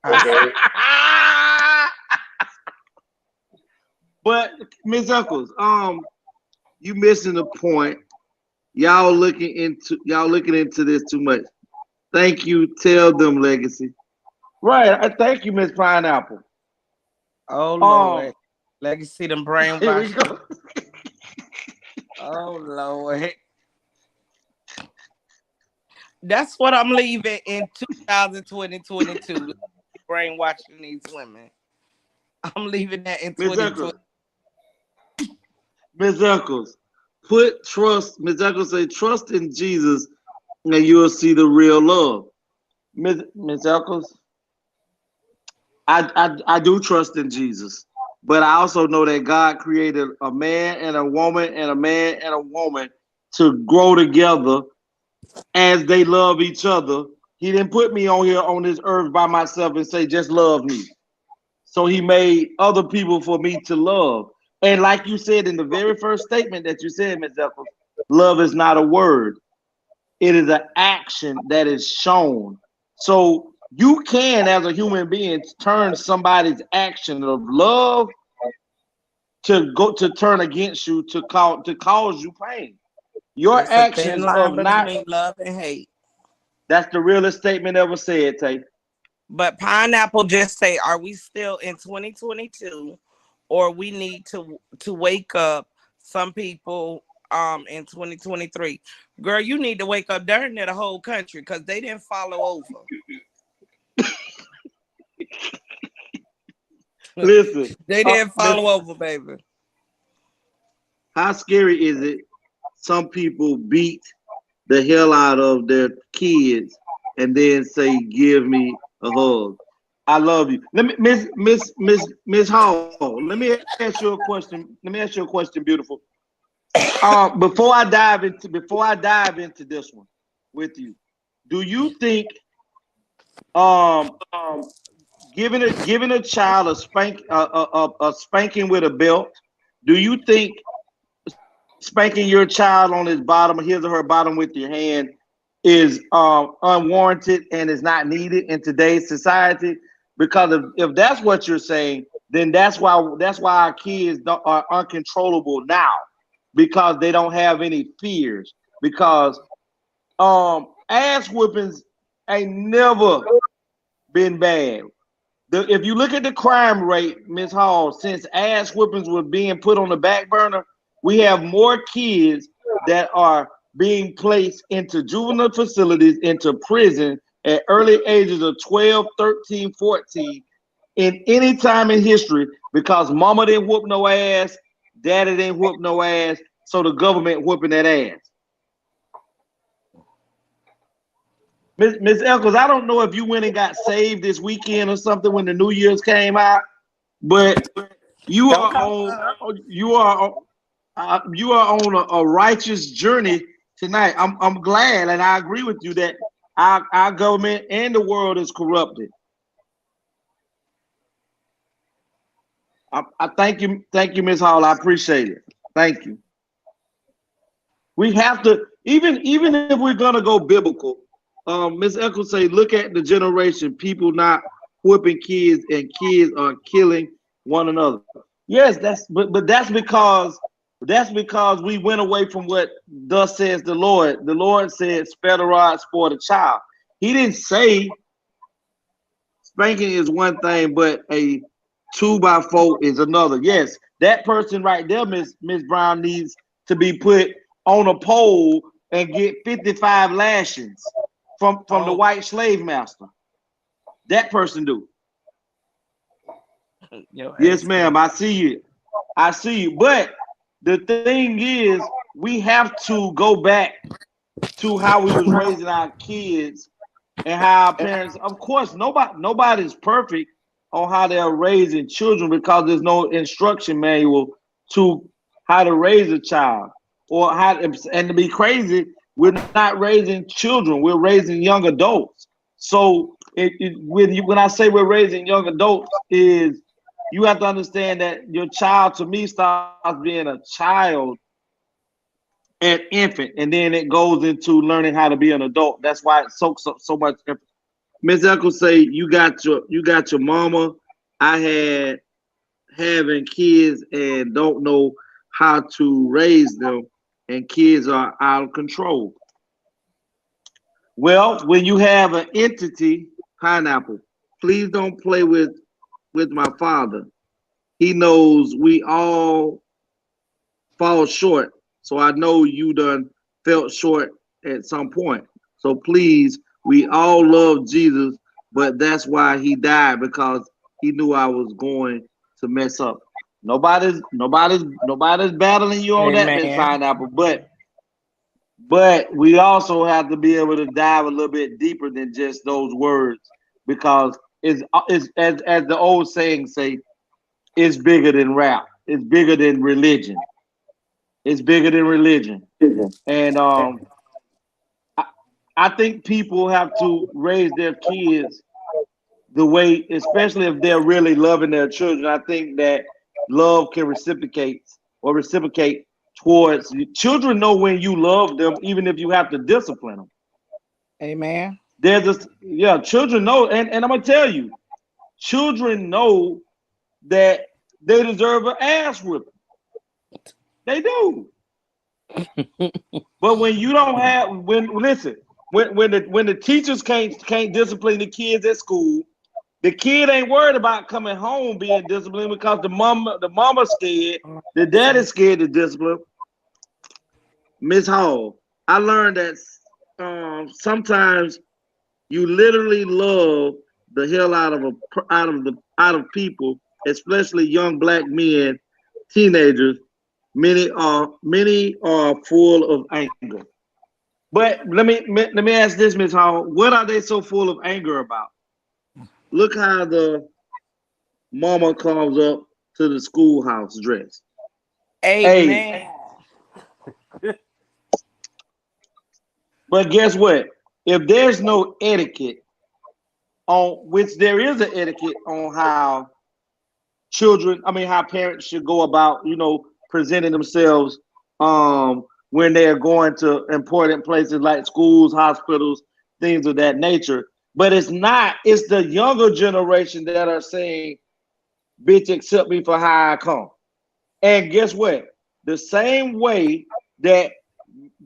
Speaker 2: Okay.
Speaker 4: But Ms. Eccles, you missing the point. Y'all looking into this too much. Thank you. Tell them, Legacy. Right. Thank you, Miss Pineapple.
Speaker 3: Oh Lord. Legacy them brainwashed.
Speaker 4: Here we go.
Speaker 3: Oh Lord. That's what I'm leaving in 2022. Brainwashing these women. I'm leaving that in 2020.
Speaker 4: Ms. Eccles, put trust. Ms. Eccles say, trust in Jesus, and you'll see the real love. Ms. Eccles, I do trust in Jesus, but I also know that God created a man and a woman and a man and a woman to grow together as they love each other. He didn't put me on here on this earth by myself and say, just love me. So he made other people for me to love. And like you said in the very first statement that you said, Ms. Eccles, love is not a word. It is an action that is shown. So you can, as a human being, turn somebody's action of love to turn against you, to cause you pain. Your
Speaker 3: It's a thin
Speaker 4: actions
Speaker 3: line
Speaker 4: of not,
Speaker 3: between love and hate.
Speaker 4: that's the realest statement ever said, Tay.
Speaker 3: But Pineapple just say, are we still in 2022, or we need to wake up some people in 2023? Girl, you need to wake up during the whole country because they didn't follow over.
Speaker 4: Listen,
Speaker 3: They didn't follow over, baby.
Speaker 4: how scary is it? Some people beat the hell out of their kids and then say, "Give me a hug. I love you." Let me, Miss Hall. Let me ask you a question. Let me ask you a question, beautiful. Before I dive into this one with you, do you think giving a child a spanking with a belt? Do you think spanking your child on his or her bottom with your hand is unwarranted and is not needed in today's society? Because if that's what you're saying, then that's why our kids are uncontrollable now, because they don't have any fears. Because ass whoopings ain't never been bad. If you look at the crime rate, Ms. Hall, since ass whoopings were being put on the back burner, we have more kids that are being placed into juvenile facilities, into prison at early ages of 12, 13, 14 in any time in history, because mama didn't whoop no ass, daddy didn't whoop no ass, so the government whooping that ass. Ms. Eccles, I don't know if you went and got saved this weekend or something when the New Year's came out, but you are on a righteous journey tonight. I'm glad, and I agree with you that our government and the world is corrupted. I thank you, Ms. Hall. I appreciate it. Thank you. We have to, even if we're gonna go biblical, Ms. Eccles say, look at the generation, people not whipping kids and kids are killing one another. Yes, but that's because we went away from what thus says the Lord. The Lord said, spare the rod, spoil the child. He didn't say spanking is one thing, but a 2x4 is another. Yes, that person right there, Miss Brown, needs to be put on a pole and get 55 lashings from the white slave master. That person do. Yes, ma'am. I see you. I see you. But the thing is, we have to go back to how we was raising our kids and how our parents. Of course, nobody's perfect on how they're raising children, because there's no instruction manual to how to raise a child, or how. And to be crazy, we're not raising children, we're raising young adults. So when I say we're raising young adults, is you have to understand that your child, to me, starts being a child at infant, and then it goes into learning how to be an adult. That's why it soaks up so much effort. Ms. Eccles say you got your mama. I had having kids and don't know how to raise them, and kids are out of control. Well, when you have an entity, Pineapple, please don't play with my father. He knows we all fall short. So I know you done felt short at some point. So please, we all love Jesus, but that's why he died, because he knew I was going to mess up. Nobody's battling you on that, Miss Pineapple, but we also have to be able to dive a little bit deeper than just those words, because it's as the old saying say, it's bigger than rap. It's bigger than religion. It's bigger than religion. And I think people have to raise their kids the way, especially if they're really loving their children. I think that love can reciprocate towards children. Know when you love them, even if you have to discipline them.
Speaker 3: Amen.
Speaker 4: They're just children know, and I'm gonna tell you, children know that they deserve an ass whipping. They do. But when you don't have when the teachers can't discipline the kids at school, the kid ain't worried about coming home being disciplined because the mama's scared, the daddy's scared to discipline. Miss Hall, I learned that sometimes you literally love the hell out of people, especially young black men, teenagers. Many are full of anger. But let me ask this, Ms. Hall, what are they so full of anger about? Look how the mama comes up to the schoolhouse dressed.
Speaker 3: Amen.
Speaker 4: But guess what? If there's no etiquette on which there is an etiquette on how how parents should go about, presenting themselves when they're going to important places like schools, hospitals, things of that nature. But it's the younger generation that are saying, bitch, accept me for how I come. And guess what? The same way that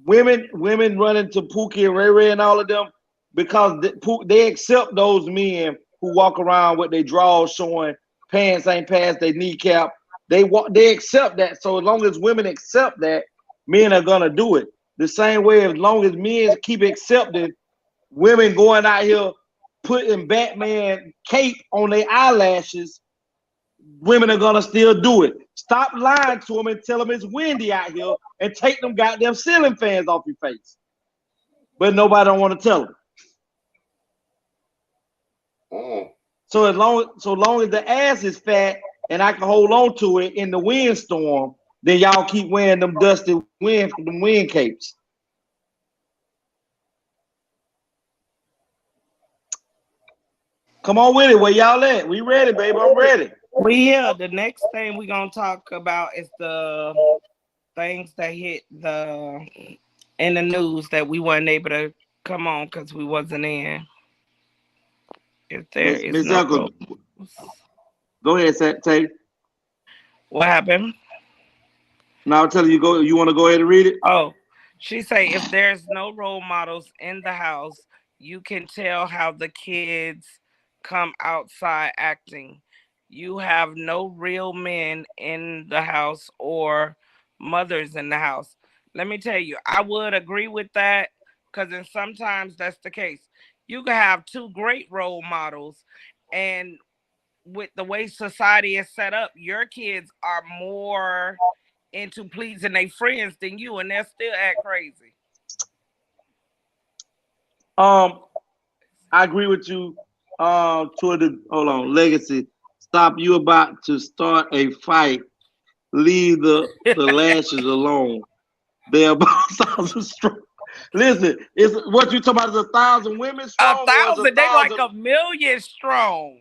Speaker 4: women run into Pookie and Ray Ray and all of them, because they accept those men who walk around with their drawers showing, pants ain't past their kneecap. They accept that. So as long as women accept that, men are gonna do it. The same way, as long as men keep accepting women going out here putting Batman cape on their eyelashes, women are gonna still do it. Stop lying to them and tell them it's windy out here and take them goddamn ceiling fans off your face. But nobody don't want to tell them. So long as the ass is fat and I can hold on to it in the windstorm, then y'all keep wearing them dusty wind capes. Come on with it. Where y'all at? We ready, baby. I'm ready.
Speaker 3: The next thing we're gonna talk about is the things that hit in the news that we weren't able to come on because we wasn't in. If there is
Speaker 4: Ms.
Speaker 3: no
Speaker 4: Uncle, go ahead, Tate.
Speaker 3: What happened?
Speaker 4: Now I'm telling you, go. You want to go ahead and read it?
Speaker 3: Oh, she say if there's no role models in the house, you can tell how the kids come outside acting. You have no real men in the house or mothers in the house. Let me tell you, I would agree with that because sometimes that's the case. You can have two great role models, and with the way society is set up, your kids are more into pleasing their friends than you, and they'll still act crazy.
Speaker 4: I agree with you. Hold on, Legacy. Stop! You about to start a fight. Leave the lashes alone. They're about 1,000 strong. Listen, it's what you talking about is 1,000 women strong.
Speaker 3: 1,000, they like 1,000,000 strong.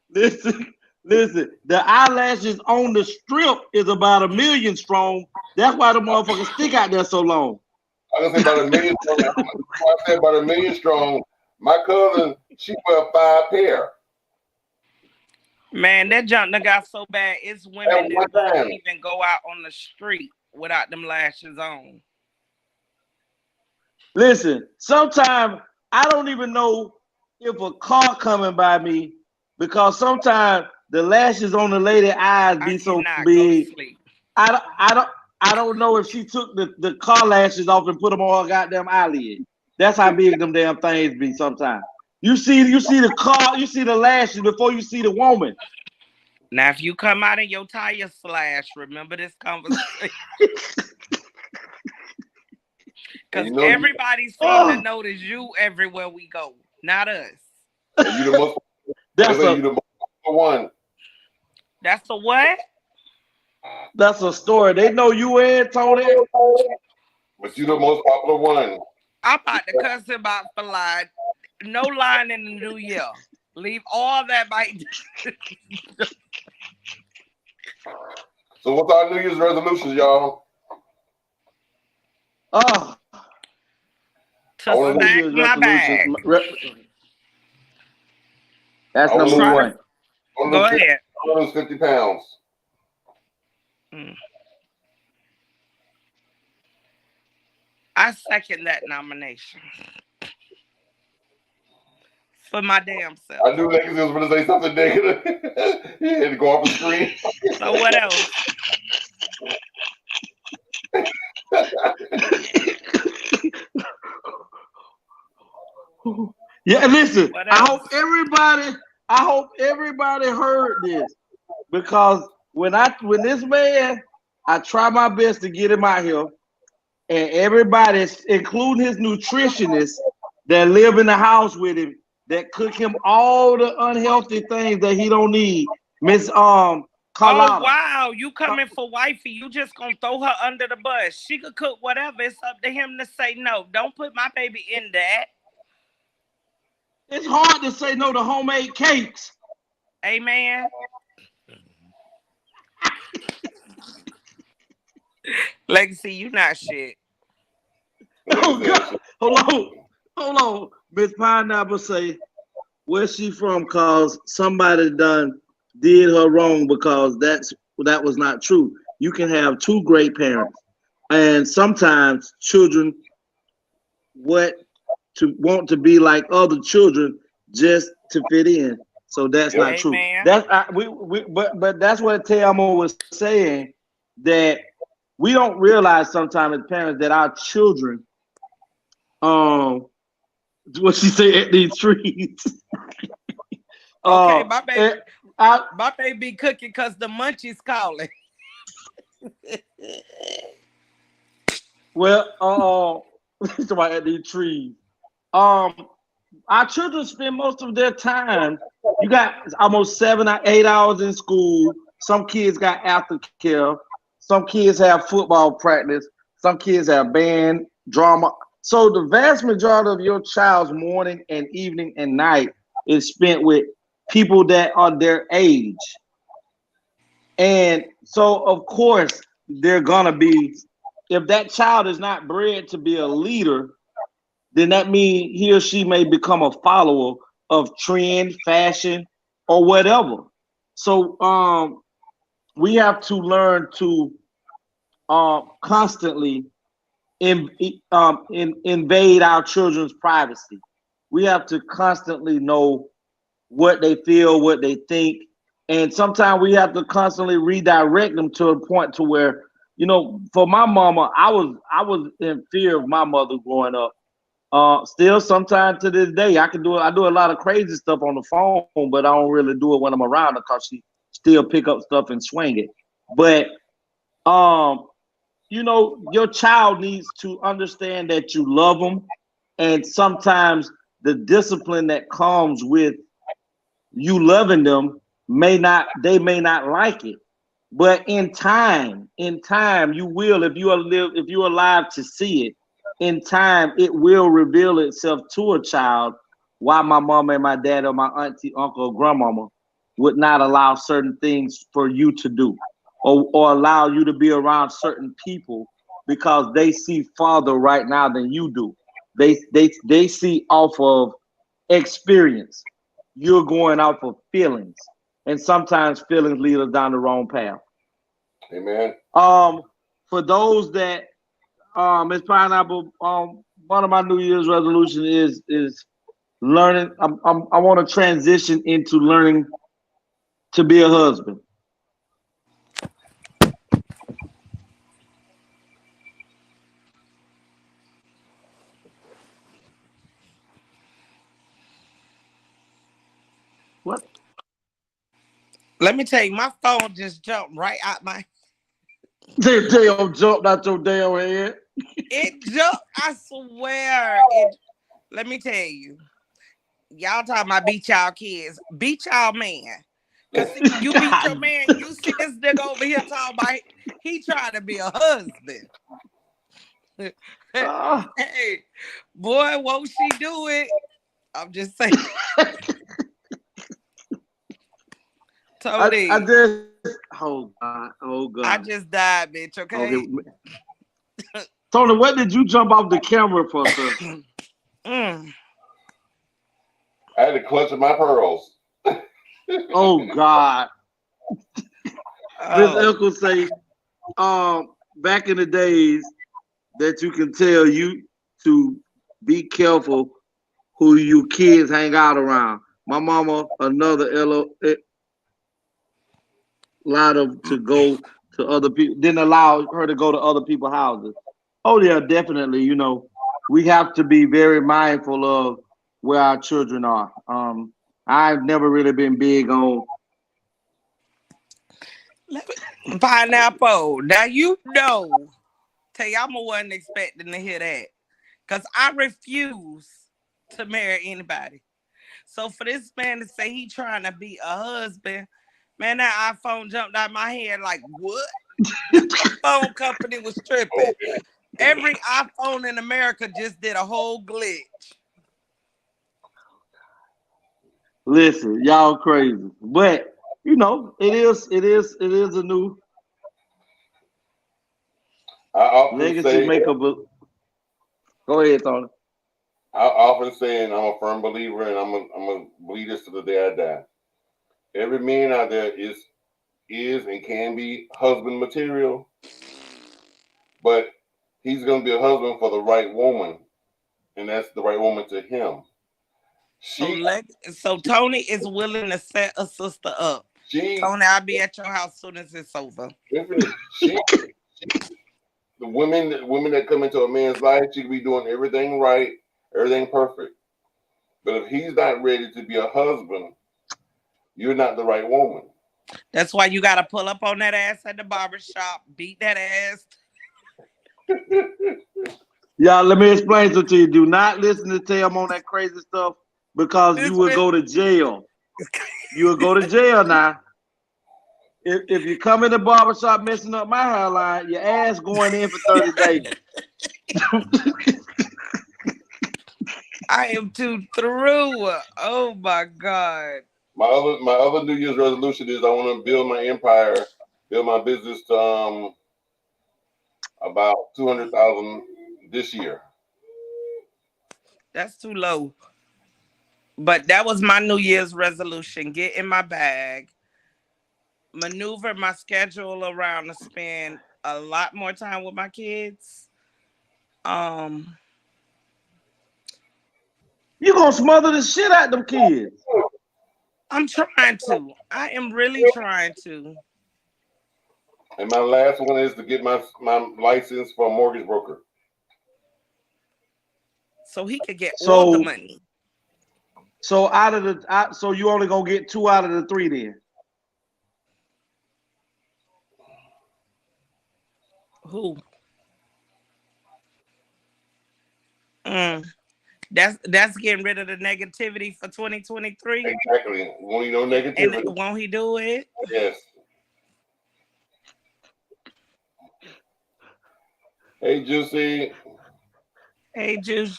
Speaker 4: Listen. The eyelashes on the strip is about 1,000,000 strong. That's why the motherfuckers stick out there so long.
Speaker 2: I was gonna say about 1,000,000 strong. I said about 1,000,000 strong. My cousin, she wear 5 pair.
Speaker 3: Man, that junk done got so bad. It's women that don't even go out on the street without them lashes on.
Speaker 4: Listen, sometimes I don't even know if a car coming by me because sometimes the lashes on the lady eyes be so big. I don't know if she took the car lashes off and put them on her goddamn eyelid. That's how big them damn things be sometimes. You see the car, you see the lashes before you see the woman.
Speaker 3: Now, if you come out in your tire slash, remember this conversation. Because everybody seems to notice you everywhere we go, not us.
Speaker 2: You the most. That's you the most one.
Speaker 3: That's a what?
Speaker 4: That's a story. They know you in, Tony.
Speaker 2: But you the most popular one.
Speaker 3: I'm about to cuss him out for lying. No lying in the new year. Leave all that by.
Speaker 2: So what's our New Year's resolutions, y'all?
Speaker 4: Oh,
Speaker 3: To
Speaker 2: wanna
Speaker 4: New
Speaker 3: stack
Speaker 4: Year's
Speaker 3: my bag.
Speaker 4: That's
Speaker 2: I wanna
Speaker 4: number
Speaker 2: lose-
Speaker 4: one.
Speaker 3: Go ahead.
Speaker 2: 50 pounds.
Speaker 3: I second that nomination for my damn self.
Speaker 2: I knew niggas was gonna say something negative. He had to go off the screen.
Speaker 3: So what else?
Speaker 4: Yeah, listen.
Speaker 3: What
Speaker 4: I
Speaker 3: else?
Speaker 4: hope everybody heard this, because when this man, I try my best to get him out here, and everybody, including his nutritionist that live in the house with him, that cook him all the unhealthy things that he don't need. Miss
Speaker 3: Oh
Speaker 4: Carlotta.
Speaker 3: wow, you coming for wifey? You just gonna throw her under the bus? She could cook whatever. It's up to him to say no. Don't put my baby in that.
Speaker 4: It's hard to say no to homemade cakes.
Speaker 3: Amen. Legacy, you not shit.
Speaker 4: Oh God! Hold on. Miss Pineapple say, where she from? Cause somebody done did her wrong, because that was not true. You can have two great parents, and sometimes children want to be like other children just to fit in. So that's not true.
Speaker 3: Amen.
Speaker 4: But that's what Teamo was saying, that we don't realize sometimes as parents that our children, what she say, at these trees.
Speaker 3: Okay, my baby cooking because the munchies calling.
Speaker 4: Well, somebody at these trees. Our children spend most of their time. You got almost 7 or 8 hours in school. Some kids got aftercare. Some kids have football practice. Some kids have band, drama. So the vast majority of your child's morning and evening and night is spent with people that are their age. And so, of course, they're gonna be, if that child is not bred to be a leader, then that means he or she may become a follower of trend, fashion, or whatever. So we have to learn to constantly invade our children's privacy. We have to constantly know what they feel, what they think, and sometimes we have to constantly redirect them to a point to where, for my mama, I was in fear of my mother growing up. Still, sometimes to this day, I do a lot of crazy stuff on the phone, but I don't really do it when I'm around her, because she still pick up stuff and swing it. But your child needs to understand that you love them, and sometimes the discipline that comes with you loving them they may not like it, but in time you will, if you're alive to see it. In time, it will reveal itself to a child why my mom and my dad or my auntie, uncle, or grandmama would not allow certain things for you to do, or allow you to be around certain people, because they see farther right now than you do. They see off of experience. You're going off of feelings, and sometimes feelings lead us down the wrong path.
Speaker 2: Amen.
Speaker 4: For those that Miss Pineapple, one of my New Year's resolutions is learning. I want to transition into learning to be a husband. What?
Speaker 3: Let me tell you, my phone just jumped right out my.
Speaker 4: Damn, jumped out your damn head.
Speaker 3: It jumped. I swear. Let me tell you, y'all talking about beat y'all kids, beat y'all man. Cause you beat your man, you see this nigga over here talking about he trying to be a husband. Hey, boy, won't she do it? I'm just saying. Tony,
Speaker 4: I just oh God.
Speaker 3: I just died, bitch. Okay.
Speaker 4: Okay. Tony, what did you jump off the camera for, sir?
Speaker 3: Mm.
Speaker 2: I had to clutch at my pearls.
Speaker 4: Oh God. Miss
Speaker 3: Oh,
Speaker 4: Uncle say, back in the days that you can tell you to be careful who you kids hang out around. My mama, another allowed them to go to other people, didn't allow her to go to other people's houses. Oh yeah, definitely. You know, we have to be very mindful of where our children are. I've never really been big on.
Speaker 3: Pineapple. Now you know. Tayama wasn't expecting to hear that. Because I refuse to marry anybody. So for this man to say he trying to be a husband, man, that iPhone jumped out my head like, what? The phone company was tripping. Every iPhone in America just did a whole glitch.
Speaker 4: Listen, y'all crazy, but you know, it is a new
Speaker 2: I often
Speaker 4: legacy
Speaker 2: say,
Speaker 4: makeup. Go ahead, Tony.
Speaker 2: I often say, and I'm a firm believer, and I'm gonna believe this to the day I die. Every man out there is and can be husband material, but he's gonna be a husband for the right woman, and that's the right woman to him.
Speaker 3: So Tony is willing to set a sister up. Tony, I'll be at your house soon as it's over.
Speaker 2: The women that come into a man's life, she could be doing everything right, everything perfect. But if he's not ready to be a husband, you're not the right woman.
Speaker 3: That's why you gotta pull up on that ass at the barbershop, beat that ass.
Speaker 4: Y'all, let me explain something to you. Do not listen to Tam on that crazy stuff because you will go to jail. You will go to jail now. If you come in the barbershop messing up my hairline, your ass going in for 30 days.
Speaker 3: I am too through. Oh my God.
Speaker 2: My other New Year's resolution is I want to build my empire, build my business to about 200,000 this year.
Speaker 3: That's too low. But that was my New Year's resolution. Get in my bag. Maneuver my schedule around to spend a lot more time with my kids.
Speaker 4: You gonna smother the shit out them kids.
Speaker 3: I'm trying to. I am really trying to.
Speaker 2: And my last one is to get my license for a mortgage broker.
Speaker 3: So he could get all the money.
Speaker 4: So so you only gonna get 2 out of the 3 then?
Speaker 3: Who? That's getting rid of the negativity for 2023.
Speaker 2: Exactly. Won't you know negativity?
Speaker 3: And won't he do it?
Speaker 2: Yes. Hey, Juicy.
Speaker 3: Hey, Juice.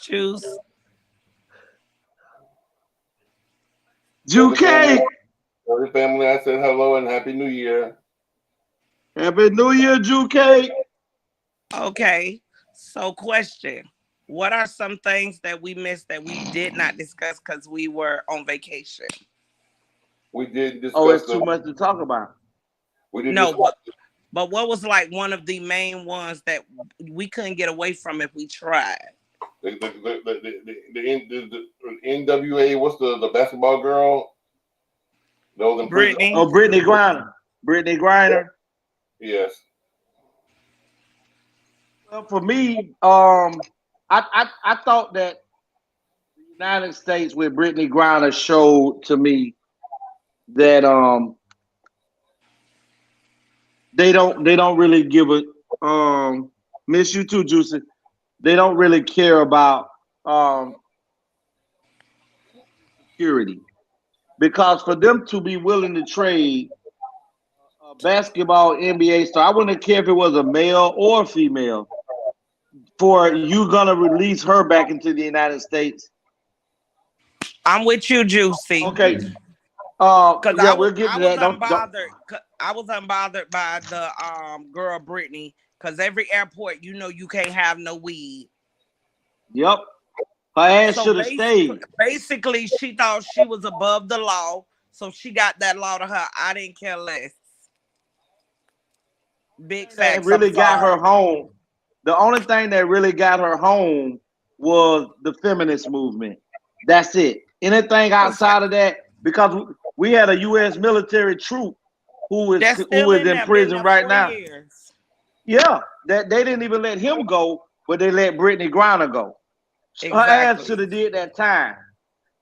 Speaker 4: Juke.
Speaker 2: Every family, I said hello and Happy New Year.
Speaker 4: Happy New Year, Juke.
Speaker 3: Okay. So, question. What are some things that we missed that we did not discuss because we were on vacation?
Speaker 2: We did discuss.
Speaker 4: Oh, it's too much to talk about.
Speaker 2: We didn't.
Speaker 3: No, but what was like one of the main ones that we couldn't get away from if we tried?
Speaker 2: The NWA. What's the basketball girl? Those in
Speaker 3: Brittany.
Speaker 4: Oh, Brittany Griner. Brittany Griner.
Speaker 2: Yes.
Speaker 4: Well, for me, I thought that the United States with Brittany Griner showed to me that they don't really give a miss you too, Juicy. They don't really care about security, because for them to be willing to trade a basketball NBA star, I wouldn't care if it was a male or a female, for you gonna release her back into the United States.
Speaker 3: I'm with you, Juicy.
Speaker 4: Okay.
Speaker 3: Cause
Speaker 4: Yeah, we'll get
Speaker 3: I
Speaker 4: to
Speaker 3: was
Speaker 4: that. Don't.
Speaker 3: unbothered. I was unbothered by the girl Brittany. Cause every airport, you can't have no weed.
Speaker 4: Yep. Her ass
Speaker 3: So
Speaker 4: should have stayed.
Speaker 3: basically, she thought she was above the law, so she got that law to her. I didn't care less. Big
Speaker 4: That
Speaker 3: facts. I'm
Speaker 4: really got
Speaker 3: sorry.
Speaker 4: her home. The only thing that really got her home was the feminist movement. That's it. Anything outside of that, because we had a U.S. military troop who
Speaker 3: That's
Speaker 4: is
Speaker 3: still in
Speaker 4: in
Speaker 3: there. Been
Speaker 4: prison
Speaker 3: there
Speaker 4: right
Speaker 3: 4
Speaker 4: now.
Speaker 3: years.
Speaker 4: Yeah, that they didn't even let him go, but they let Brittany Griner go. Her ass should have did that time.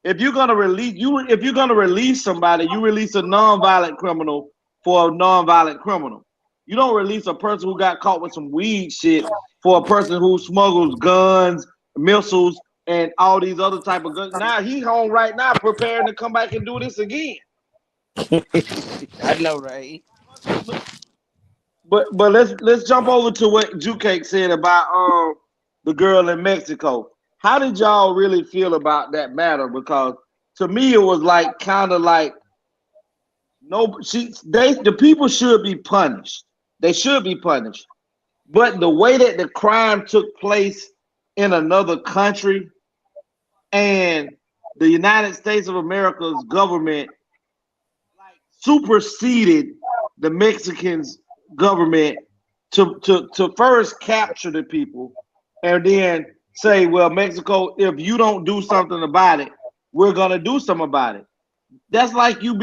Speaker 4: If you're gonna release somebody, you release a non-violent criminal for a non-violent criminal. You don't release a person who got caught with some weed shit for a person who smuggles guns, missiles, and all these other type of guns. Now he home right now, preparing to come back and do this again.
Speaker 3: I know, right?
Speaker 4: But let's jump over to what Jukake said about the girl in Mexico. How did y'all really feel about that matter? Because to me, it was like kind of like the people should be punished. They should be punished. But the way that the crime took place in another country and the United States of America's government superseded the Mexicans' government to first capture the people and then say, well, Mexico, if you don't do something about it, we're gonna do something about it. That's like you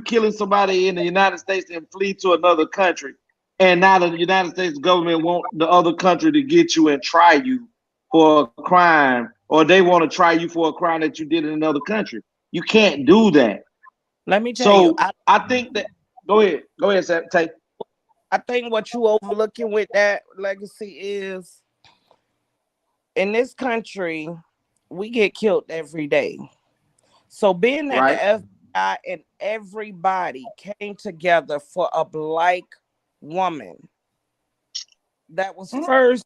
Speaker 4: killing somebody in the United States and flee to another country. And now the United States government want the other country to get you and try you for a crime, or they want to try you for a crime that you did in another country. You can't do that.
Speaker 3: Let me tell you,
Speaker 4: I think that go ahead, Sam. Take.
Speaker 3: I think what you overlooking with that legacy is in this country, we get killed every day. So being that the FBI and everybody came together for a black woman that was first,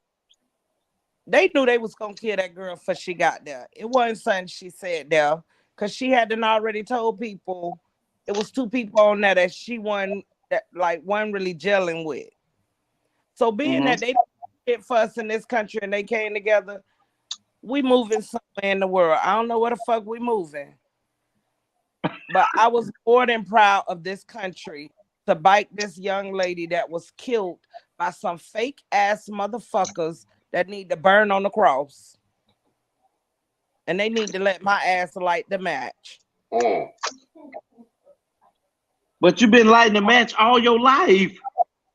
Speaker 3: they knew they was gonna kill that girl before she got there. It wasn't something she said there, because she hadn't already told people. It was 2 people on there that she wasn't really gelling with. So being that they hit for us in this country and they came together, we moving somewhere in the world. I don't know where the fuck we moving. But I was more than proud of this country to bite this young lady that was killed by some fake ass motherfuckers that need to burn on the cross. And they need to let my ass light the match.
Speaker 4: But you've been lighting the match all your life.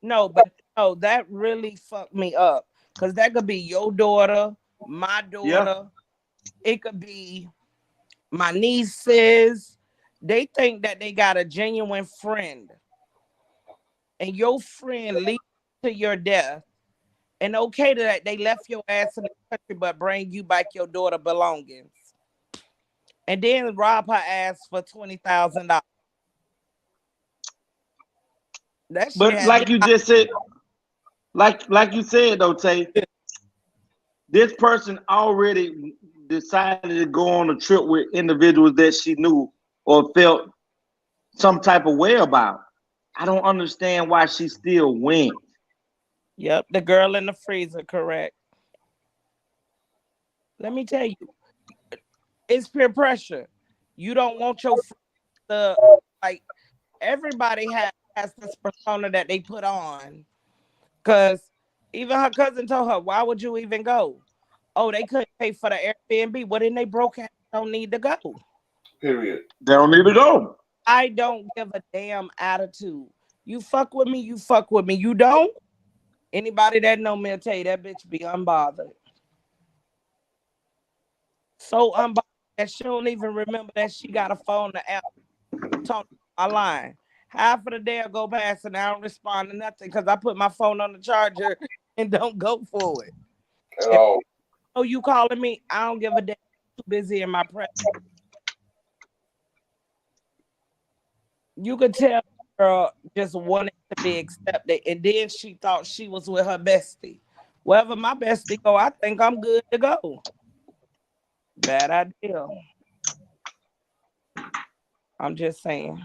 Speaker 3: No, that really fucked me up. Because that could be your daughter, my daughter. Yeah. It could be my nieces. They think that they got a genuine friend. And your friend leads to your death. And okay to that, they left your ass in the country but bring you back your daughter belongings. And then rob her ass for $20,000.
Speaker 4: But like you just said, like you said though, Tay, this person already decided to go on a trip with individuals that she knew or felt some type of way about. I don't understand why she still went.
Speaker 3: Yep, the girl in the freezer, correct. Let me tell you, it's peer pressure. You don't want your everybody has this persona that they put on. Because even her cousin told her, why would you even go? Oh, they couldn't pay for the Airbnb. Well, then they broke it. Don't need to go.
Speaker 2: Period.
Speaker 4: They don't need to go.
Speaker 3: I don't give a damn attitude. You fuck with me, you fuck with me. You don't? Anybody that know me will tell you that bitch be unbothered. So unbothered that she don't even remember that she got a phone to app talk my line. Half of the day I go past and I don't respond to nothing because I put my phone on the charger and don't go for it.
Speaker 2: Hello.
Speaker 3: Oh, you calling me? I don't give a damn. I'm too busy in my presence. You could tell the girl just wanted to be accepted, and then she thought she was with her bestie. Wherever my bestie go, I think I'm good to go. Bad idea. I'm just saying.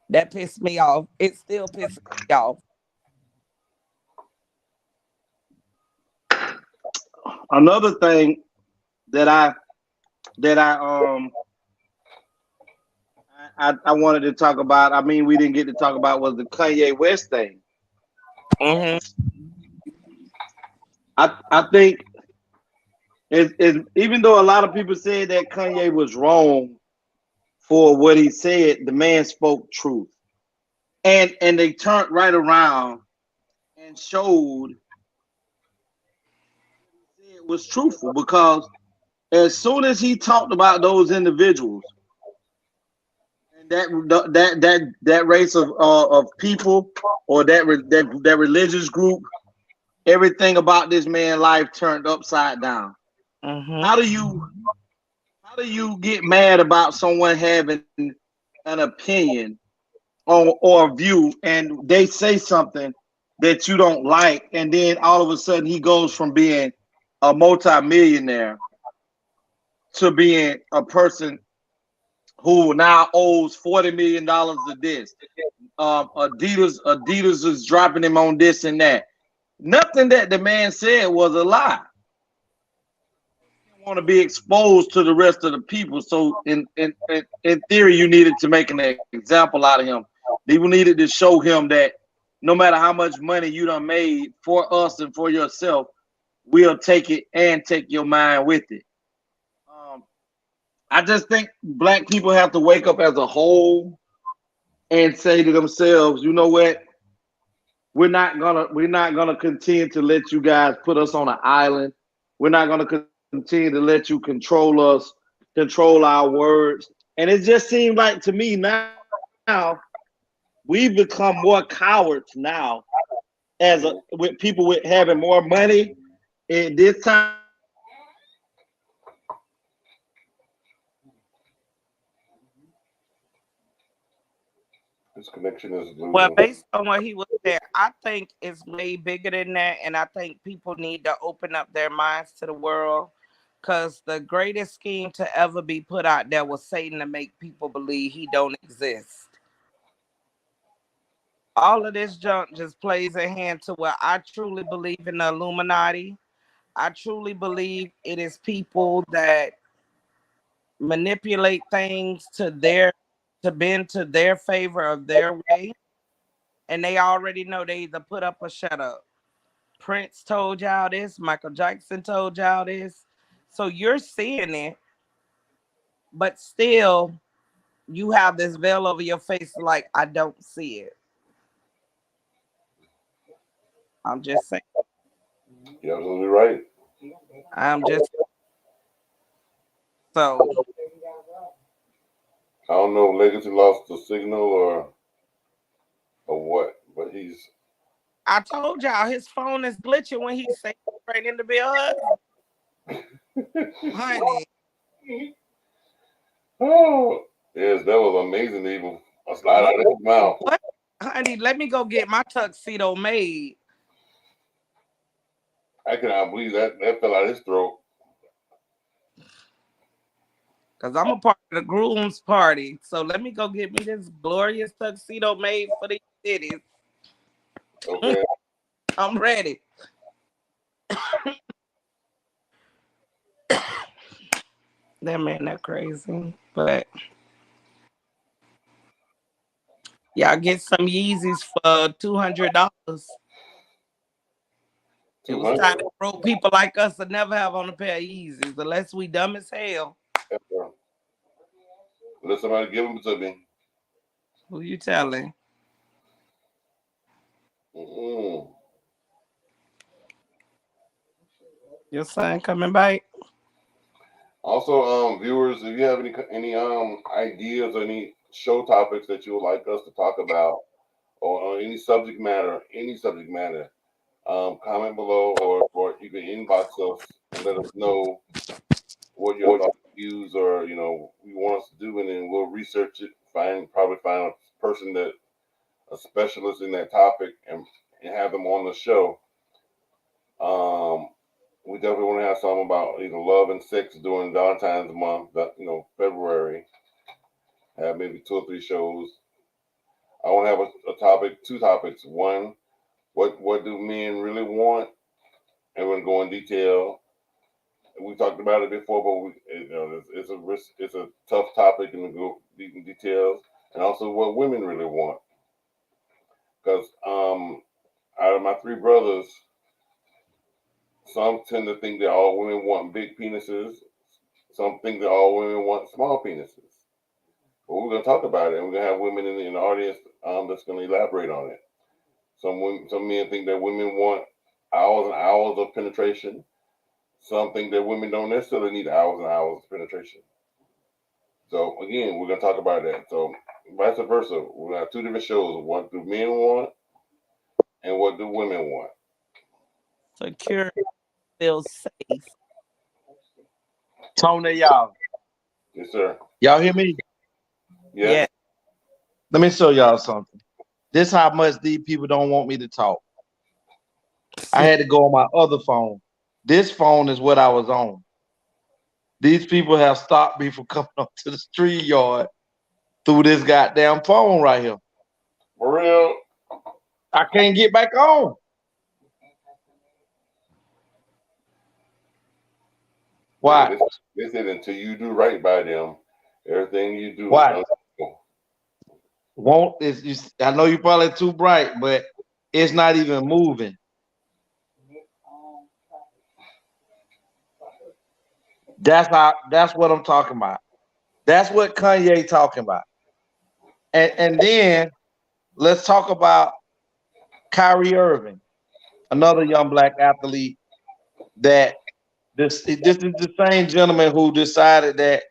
Speaker 3: That pissed me off. It still pisses me off.
Speaker 4: Another thing that I wanted to talk about. I mean, we didn't get to talk about was the Kanye West thing.
Speaker 3: Hmm.
Speaker 4: I think even though a lot of people said that Kanye was wrong for what he said, the man spoke truth, and they turned right around and showed it was truthful because as soon as he talked about those individuals and that race of people or that religious group, everything about this man's life turned upside down.
Speaker 3: Hmm.
Speaker 4: How do you get mad about someone having an opinion or a view and they say something that you don't like, and then all of a sudden he goes from being a multimillionaire to being a person who now owes $40 million to this. Adidas is dropping him on this and that. Nothing that the man said was a lie. Want to be exposed to the rest of the people. So in theory, you needed to make an example out of him. You needed to show him that no matter how much money you done made for us and for yourself, we'll take it and take your mind with it. I just think black people have to wake up as a whole and say to themselves, you know what? We're not gonna continue to let you guys put us on an island. We're not gonna continue to let you control us, control our words. And it just seems like to me now we've become more cowards now with people with having more money. And this time
Speaker 2: His connection is
Speaker 3: Well,
Speaker 2: losing.
Speaker 3: based on what he was there, I think it's way bigger than that. And I think people need to open up their minds to the world. Because the greatest scheme to ever be put out there was Satan to make people believe he don't exist. All of this junk just plays a hand to where I truly believe in the Illuminati. I truly believe it is people that manipulate things to bend to their favor of their way. And they already know they either put up or shut up. Prince told y'all this, Michael Jackson told y'all this. So you're seeing it, but still you have this veil over your face like I don't see it. I'm just saying.
Speaker 2: You're absolutely right.
Speaker 3: I'm just so
Speaker 2: I don't know if Legacy lost the signal or what, but he's
Speaker 3: I told y'all his phone is glitching when he say right in the bill. Honey,
Speaker 2: oh yes, that was amazing to even slide
Speaker 3: what
Speaker 2: out of his mouth.
Speaker 3: what honey, let me go get my tuxedo made.
Speaker 2: I cannot believe that fell out of his throat.
Speaker 3: Cause I'm a part of the groom's party. So let me go get me this glorious tuxedo made for the cities.
Speaker 2: Okay.
Speaker 3: I'm ready. That man, that crazy. But y'all get some Yeezys for $200. It was
Speaker 2: 200.
Speaker 3: time to broke people like us to never have on a pair of Yeezys unless we dumb as hell.
Speaker 2: Let somebody give them to me.
Speaker 3: Who you telling?
Speaker 2: Mm-mm.
Speaker 3: Your son coming back?
Speaker 2: Also, viewers, if you have any ideas or any show topics that you would like us to talk about, or any subject matter, comment below, or you can inbox us and let us know what your thoughts, views, or you want us to do, and then we'll research it, probably find a person that a specialist in that topic, and have them on the show. We definitely want to have something about either love and sex during Valentine's month, February. have maybe 2 or 3 shows. I want to have a topic, 2 topics. One, what do men really want? And we're going to go in detail. We talked about it before, but it's a tough topic, and we go deep in details. And also what women really want. Because out of my 3 brothers, some tend to think that all women want big penises. Some think that all women want small penises. But we're going to talk about it, and we're going to have women in the audience that's going to elaborate on it. Some men think that women want hours and hours of penetration. Some think that women don't necessarily need hours and hours of penetration. So again, we're going to talk about that. So vice versa, we're going to have 2 different shows. What do men want and what do women want?
Speaker 3: Secure, feel safe.
Speaker 4: Tony, y'all.
Speaker 2: Yes, sir.
Speaker 4: Y'all hear me?
Speaker 2: Yeah.
Speaker 4: Let me show y'all something. This how much these people don't want me to talk. I had to go on my other phone. This phone is what I was on. These people have stopped me from coming up to the street yard through this goddamn phone right here.
Speaker 2: For real?
Speaker 4: I can't get back on. Why?
Speaker 2: Yeah, they said until you do right by them, everything you do.
Speaker 4: Why? Won't is I know you're probably too bright, but it's not even moving. That's what I'm talking about. That's what Kanye talking about. And then let's talk about Kyrie Irving, another young black athlete that this is the same gentleman who decided that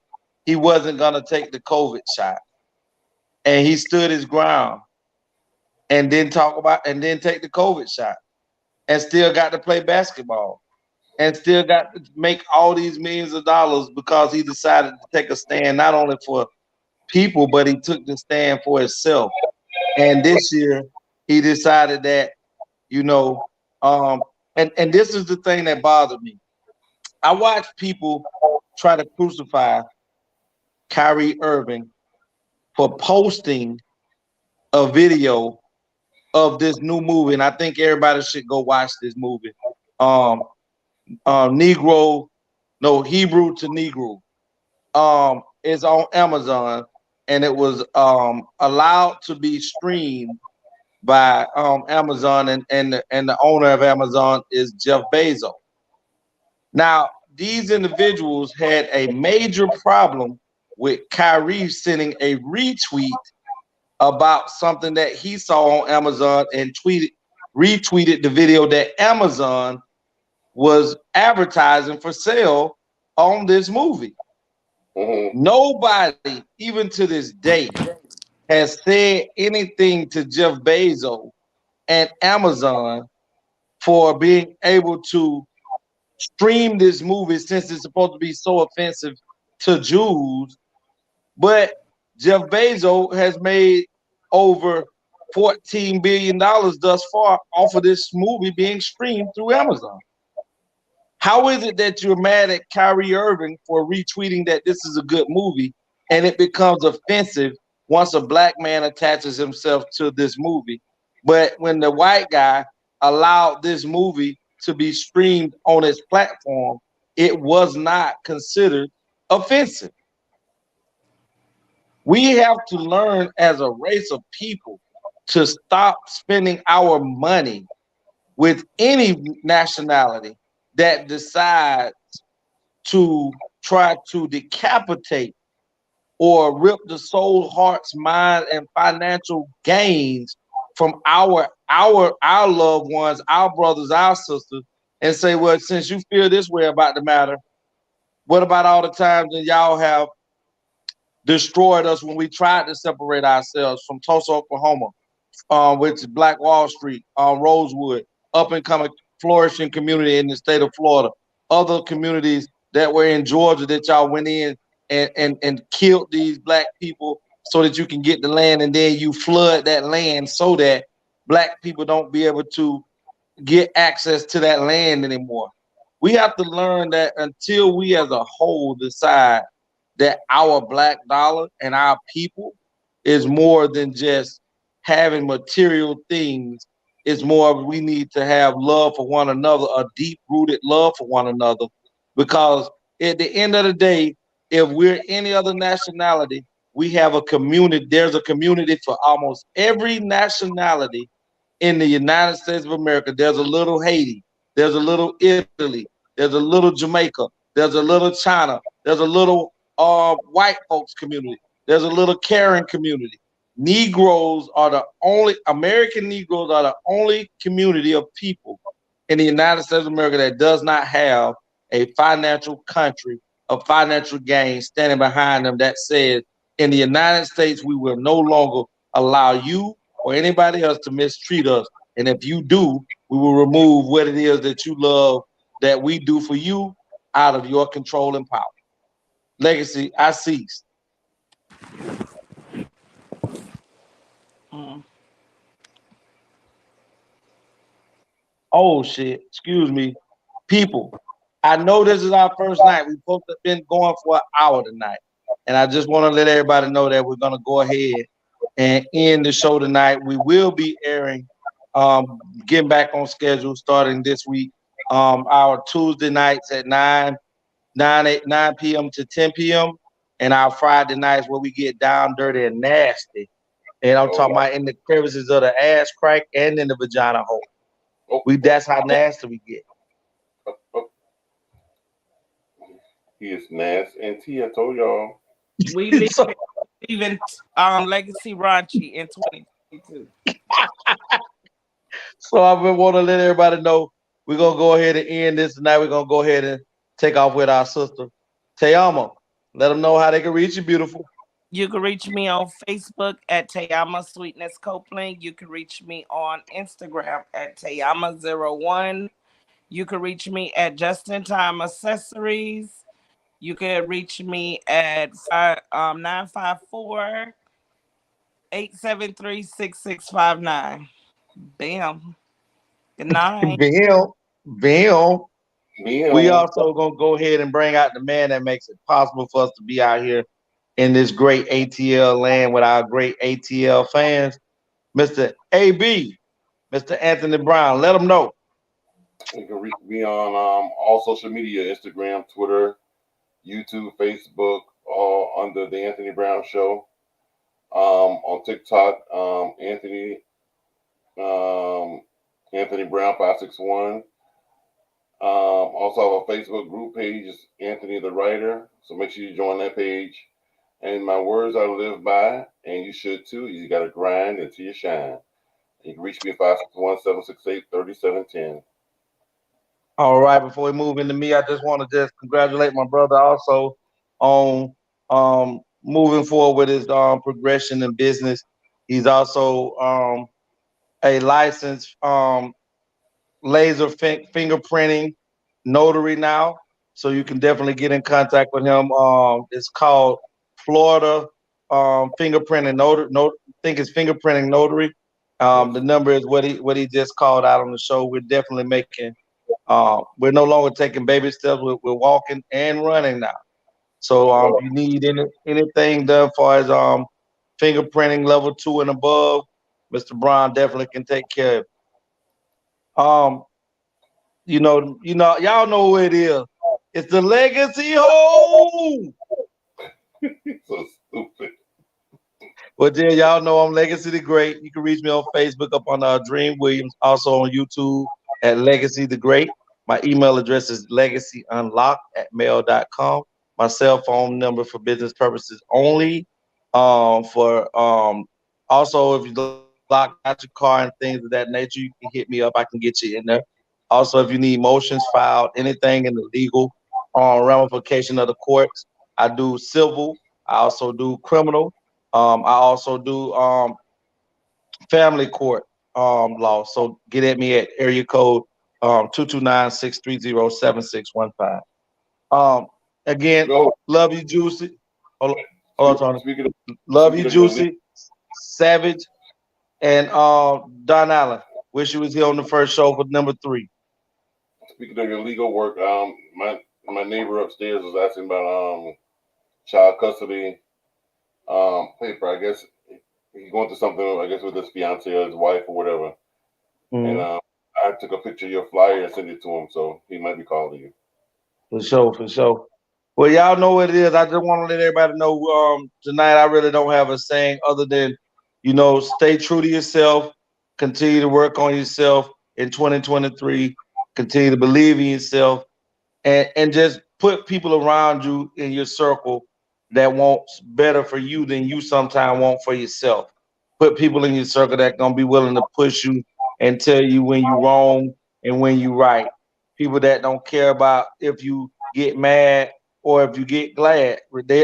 Speaker 4: he wasn't gonna take the COVID shot. And he stood his ground and didn't take the COVID shot and still got to play basketball and still got to make all these millions of dollars because he decided to take a stand not only for people, but he took the stand for himself. And this year he decided that, and this is the thing that bothered me. I watched people try to crucify Kyrie Irving for posting a video of this new movie, and I think everybody should go watch this movie. Hebrew to Negro. It's on Amazon, and it was allowed to be streamed by Amazon, and the owner of Amazon is Jeff Bezos. Now, these individuals had a major problem with Kyrie sending a retweet about something that he saw on Amazon and retweeted the video that Amazon was advertising for sale on this movie.
Speaker 2: Mm-hmm.
Speaker 4: Nobody, even to this day, has said anything to Jeff Bezos and Amazon for being able to stream this movie since it's supposed to be so offensive to Jews. But Jeff Bezos has made over $14 billion thus far off of this movie being streamed through Amazon. How is it that you're mad at Kyrie Irving for retweeting that this is a good movie and it becomes offensive once a black man attaches himself to this movie? But when the white guy allowed this movie to be streamed on his platform, it was not considered offensive. We have to learn as a race of people to stop spending our money with any nationality that decides to try to decapitate or rip the soul, hearts, mind, and financial gains from our loved ones, our brothers, our sisters, and say, well, since you feel this way about the matter, what about all the times that y'all have destroyed us when we tried to separate ourselves from Tulsa, Oklahoma, which is Black Wall Street, Rosewood, up and coming flourishing community in the state of Florida, other communities that were in Georgia that y'all went in and killed these black people so that you can get the land, and then you flood that land so that black people don't be able to get access to that land anymore. We have to learn that until we as a whole decide that our black dollar and our people is more than just having material things. It's more of we need to have love for one another, a deep-rooted love for one another. Because at the end of the day, if we're any other nationality, we have a community. There's a community for almost every nationality in the United States of America. There's a little Haiti, there's a little Italy, there's a little Jamaica, there's a little China, there's a little white folks community, there's a little Karen community. Negroes are the only American Negroes are the only community of people in the United States of America that does not have a financial country, a financial gain standing behind them that says in the United States we will no longer allow you or anybody else to mistreat us. And if you do, we will remove what it is that you love that we do for you out of your control and power. Legacy, I cease. Oh shit, excuse me. People, I know this is our first night. We've both been going for an hour tonight. And I just want to let everybody know that we're gonna go ahead and end the show tonight. We will be airing, getting back on schedule starting this week. Our Tuesday nights at 9 p.m. to 10 p.m. and our Friday nights where we get down dirty and nasty. And I'm talking about in the crevices of the ass crack and in the vagina hole. That's how nasty we get.
Speaker 2: He is nasty. And T, I told y'all.
Speaker 3: We leaving Legacy Raunchy in 2022.
Speaker 4: So I want to let everybody know we're gonna go ahead and end this tonight. We're gonna go ahead and take off with our sister Tayama. Let them know how they can reach you, beautiful.
Speaker 3: You can reach me on Facebook at Tayama Sweetness Copeland. You can reach me on Instagram at Tayama01. You can reach me at Just in Time Accessories. You can reach me at 954-873-6659. Bam. Good night.
Speaker 4: Bam. We also gonna go ahead and bring out the man that makes it possible for us to be out here in this great ATL land with our great ATL fans, Mr. AB, Mr. Anthony Brown. Let them know.
Speaker 2: You can reach me on all social media, Instagram, Twitter, YouTube, Facebook, all under the Anthony Brown Show. On TikTok, Anthony Brown 561. Also have a Facebook group page, Anthony the Writer. So make sure you join that page. And my words I live by, and you should too. You got to grind until you shine. You can reach me at 561-768-3710.
Speaker 4: All right. Before we move into me, I just want to congratulate my brother also on moving forward with his progression in business. He's also a licensed laser fingerprinting notary now, so you can definitely get in contact with him. It's called Florida Fingerprinting Notary. I think it's Fingerprinting Notary. The number is what he just called out on the show. We're definitely making. We're no longer taking baby steps. We're walking and running now. So if you need anything done for as fingerprinting level 2 and above, Mr. Brown definitely can take care of it. Y'all know who it is. It's the Legacy Hole.
Speaker 2: So stupid.
Speaker 4: Well, then y'all know I'm Legacy the Great. You can reach me on Facebook up on Dream Williams, also on YouTube at Legacy the Great. My email address is legacyunlocked@mail.com. My cell phone number for business purposes only. Also, if you lock out your car and things of that nature, you can hit me up. I can get you in there. Also, if you need motions filed, anything in the legal ramification of the courts, I do civil. I also do criminal. I also do family court law. So get at me at area code 229-630-7615. Again, love you, Juicy. Hold on, Tony. Love you, Juicy, Savage, and Don Allen. Wish you was here on the first show for number 3.
Speaker 2: Speaking of your legal work, my neighbor upstairs was asking about child custody paper. I guess he's going through something, I guess, with his fiance or his wife or whatever. And I took a picture of your flyer and sent it to him, so he might be calling you.
Speaker 4: For sure. Well, y'all know what it is. I just want to let everybody know tonight I really don't have a saying other than, stay true to yourself, continue to work on yourself in 2023, continue to believe in yourself, and just put people around you in your circle that wants better for you than you sometimes want for yourself. Put people in your circle that gonna be willing to push you and tell you when you're wrong and when you're right. People that don't care about if you get mad or if you get glad.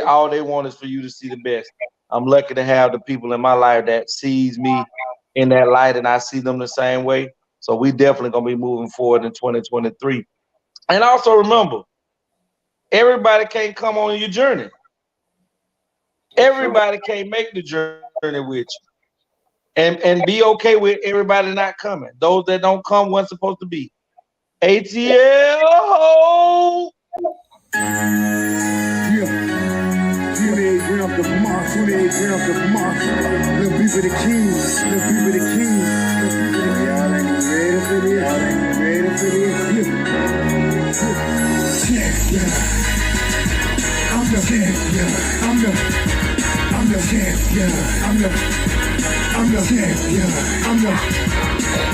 Speaker 4: All they want is for you to see the best. I'm lucky to have the people in my life that sees me in that light, and I see them the same way. So we definitely gonna be moving forward in 2023. And also remember, everybody can't come on your journey. Everybody can't make the journey with you. And be okay with everybody not coming. Those that don't come weren't supposed to be. ATL.
Speaker 1: Yeah. 28 grams of moss, 28 grams of moss. Little beef of the kings, little beef of the kings. Y'all ain't ready for this, y'all ain't ready for this. Yeah. I'm the champion, I'm the champion,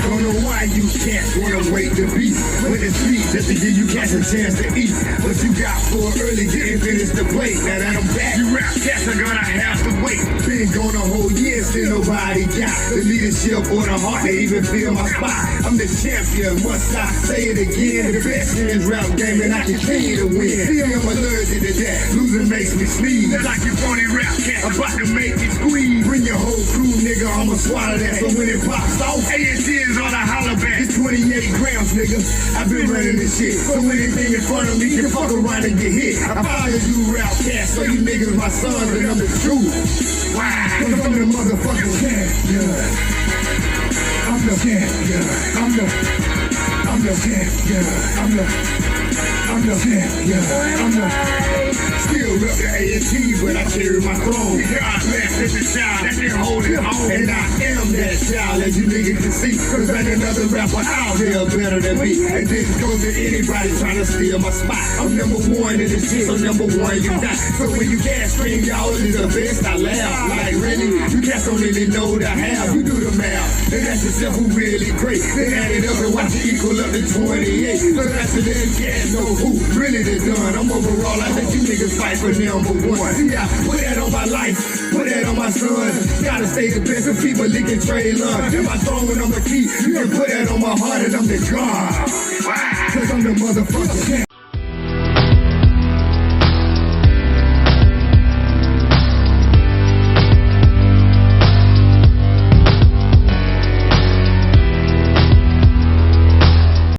Speaker 1: don't know why you cats wanna wait to be with the sweet just to give you cats a chance to eat. What you got for early getting finished the plate. Now that I'm back, you rap cats are gonna have to wait. Been gone a whole year, still nobody got the leadership or the heart to even feel my spot. I'm the champion, must I say it again? The best in this rap game and I continue to win. See, I'm allergic to that, losing makes me sneeze. Like you phony rap cat, about to make me squeeze. Bring your whole crew, nigga, I'ma swallow that. So when it pops off, ASC is on a holler back. It's 28 grams, nigga. I've been running this shit. So anything in front of me can fuck around and get hit. I follow you rap cats, so you niggas my sons and I'm the truth. Why? Cause I'm the motherfucking champion. I'm the champion. I'm the champion. Still rep the A&T, but I carry my throne. God bless every child that can hold it home. And I am that child, as you niggas can see. Cause ain't another rapper out there better than me. And this goes to anybody trying to steal my spot. I'm number one in this shit, so number one you got. So when you can't scream, y'all is the best, I laugh. Like really, you cats don't really know the how. You do the math, and that's yourself who really great. Then add it up and watch it equal up to 28. So that's the damn cats know who really the done. I'm overall, I let you niggas fight for number one. See, I put that on my life, put that on my son. Gotta stay the best of people licking Trey Lund. And my throne on the key, you can put that on my heart and I'm the God. Cause I'm the motherfucker.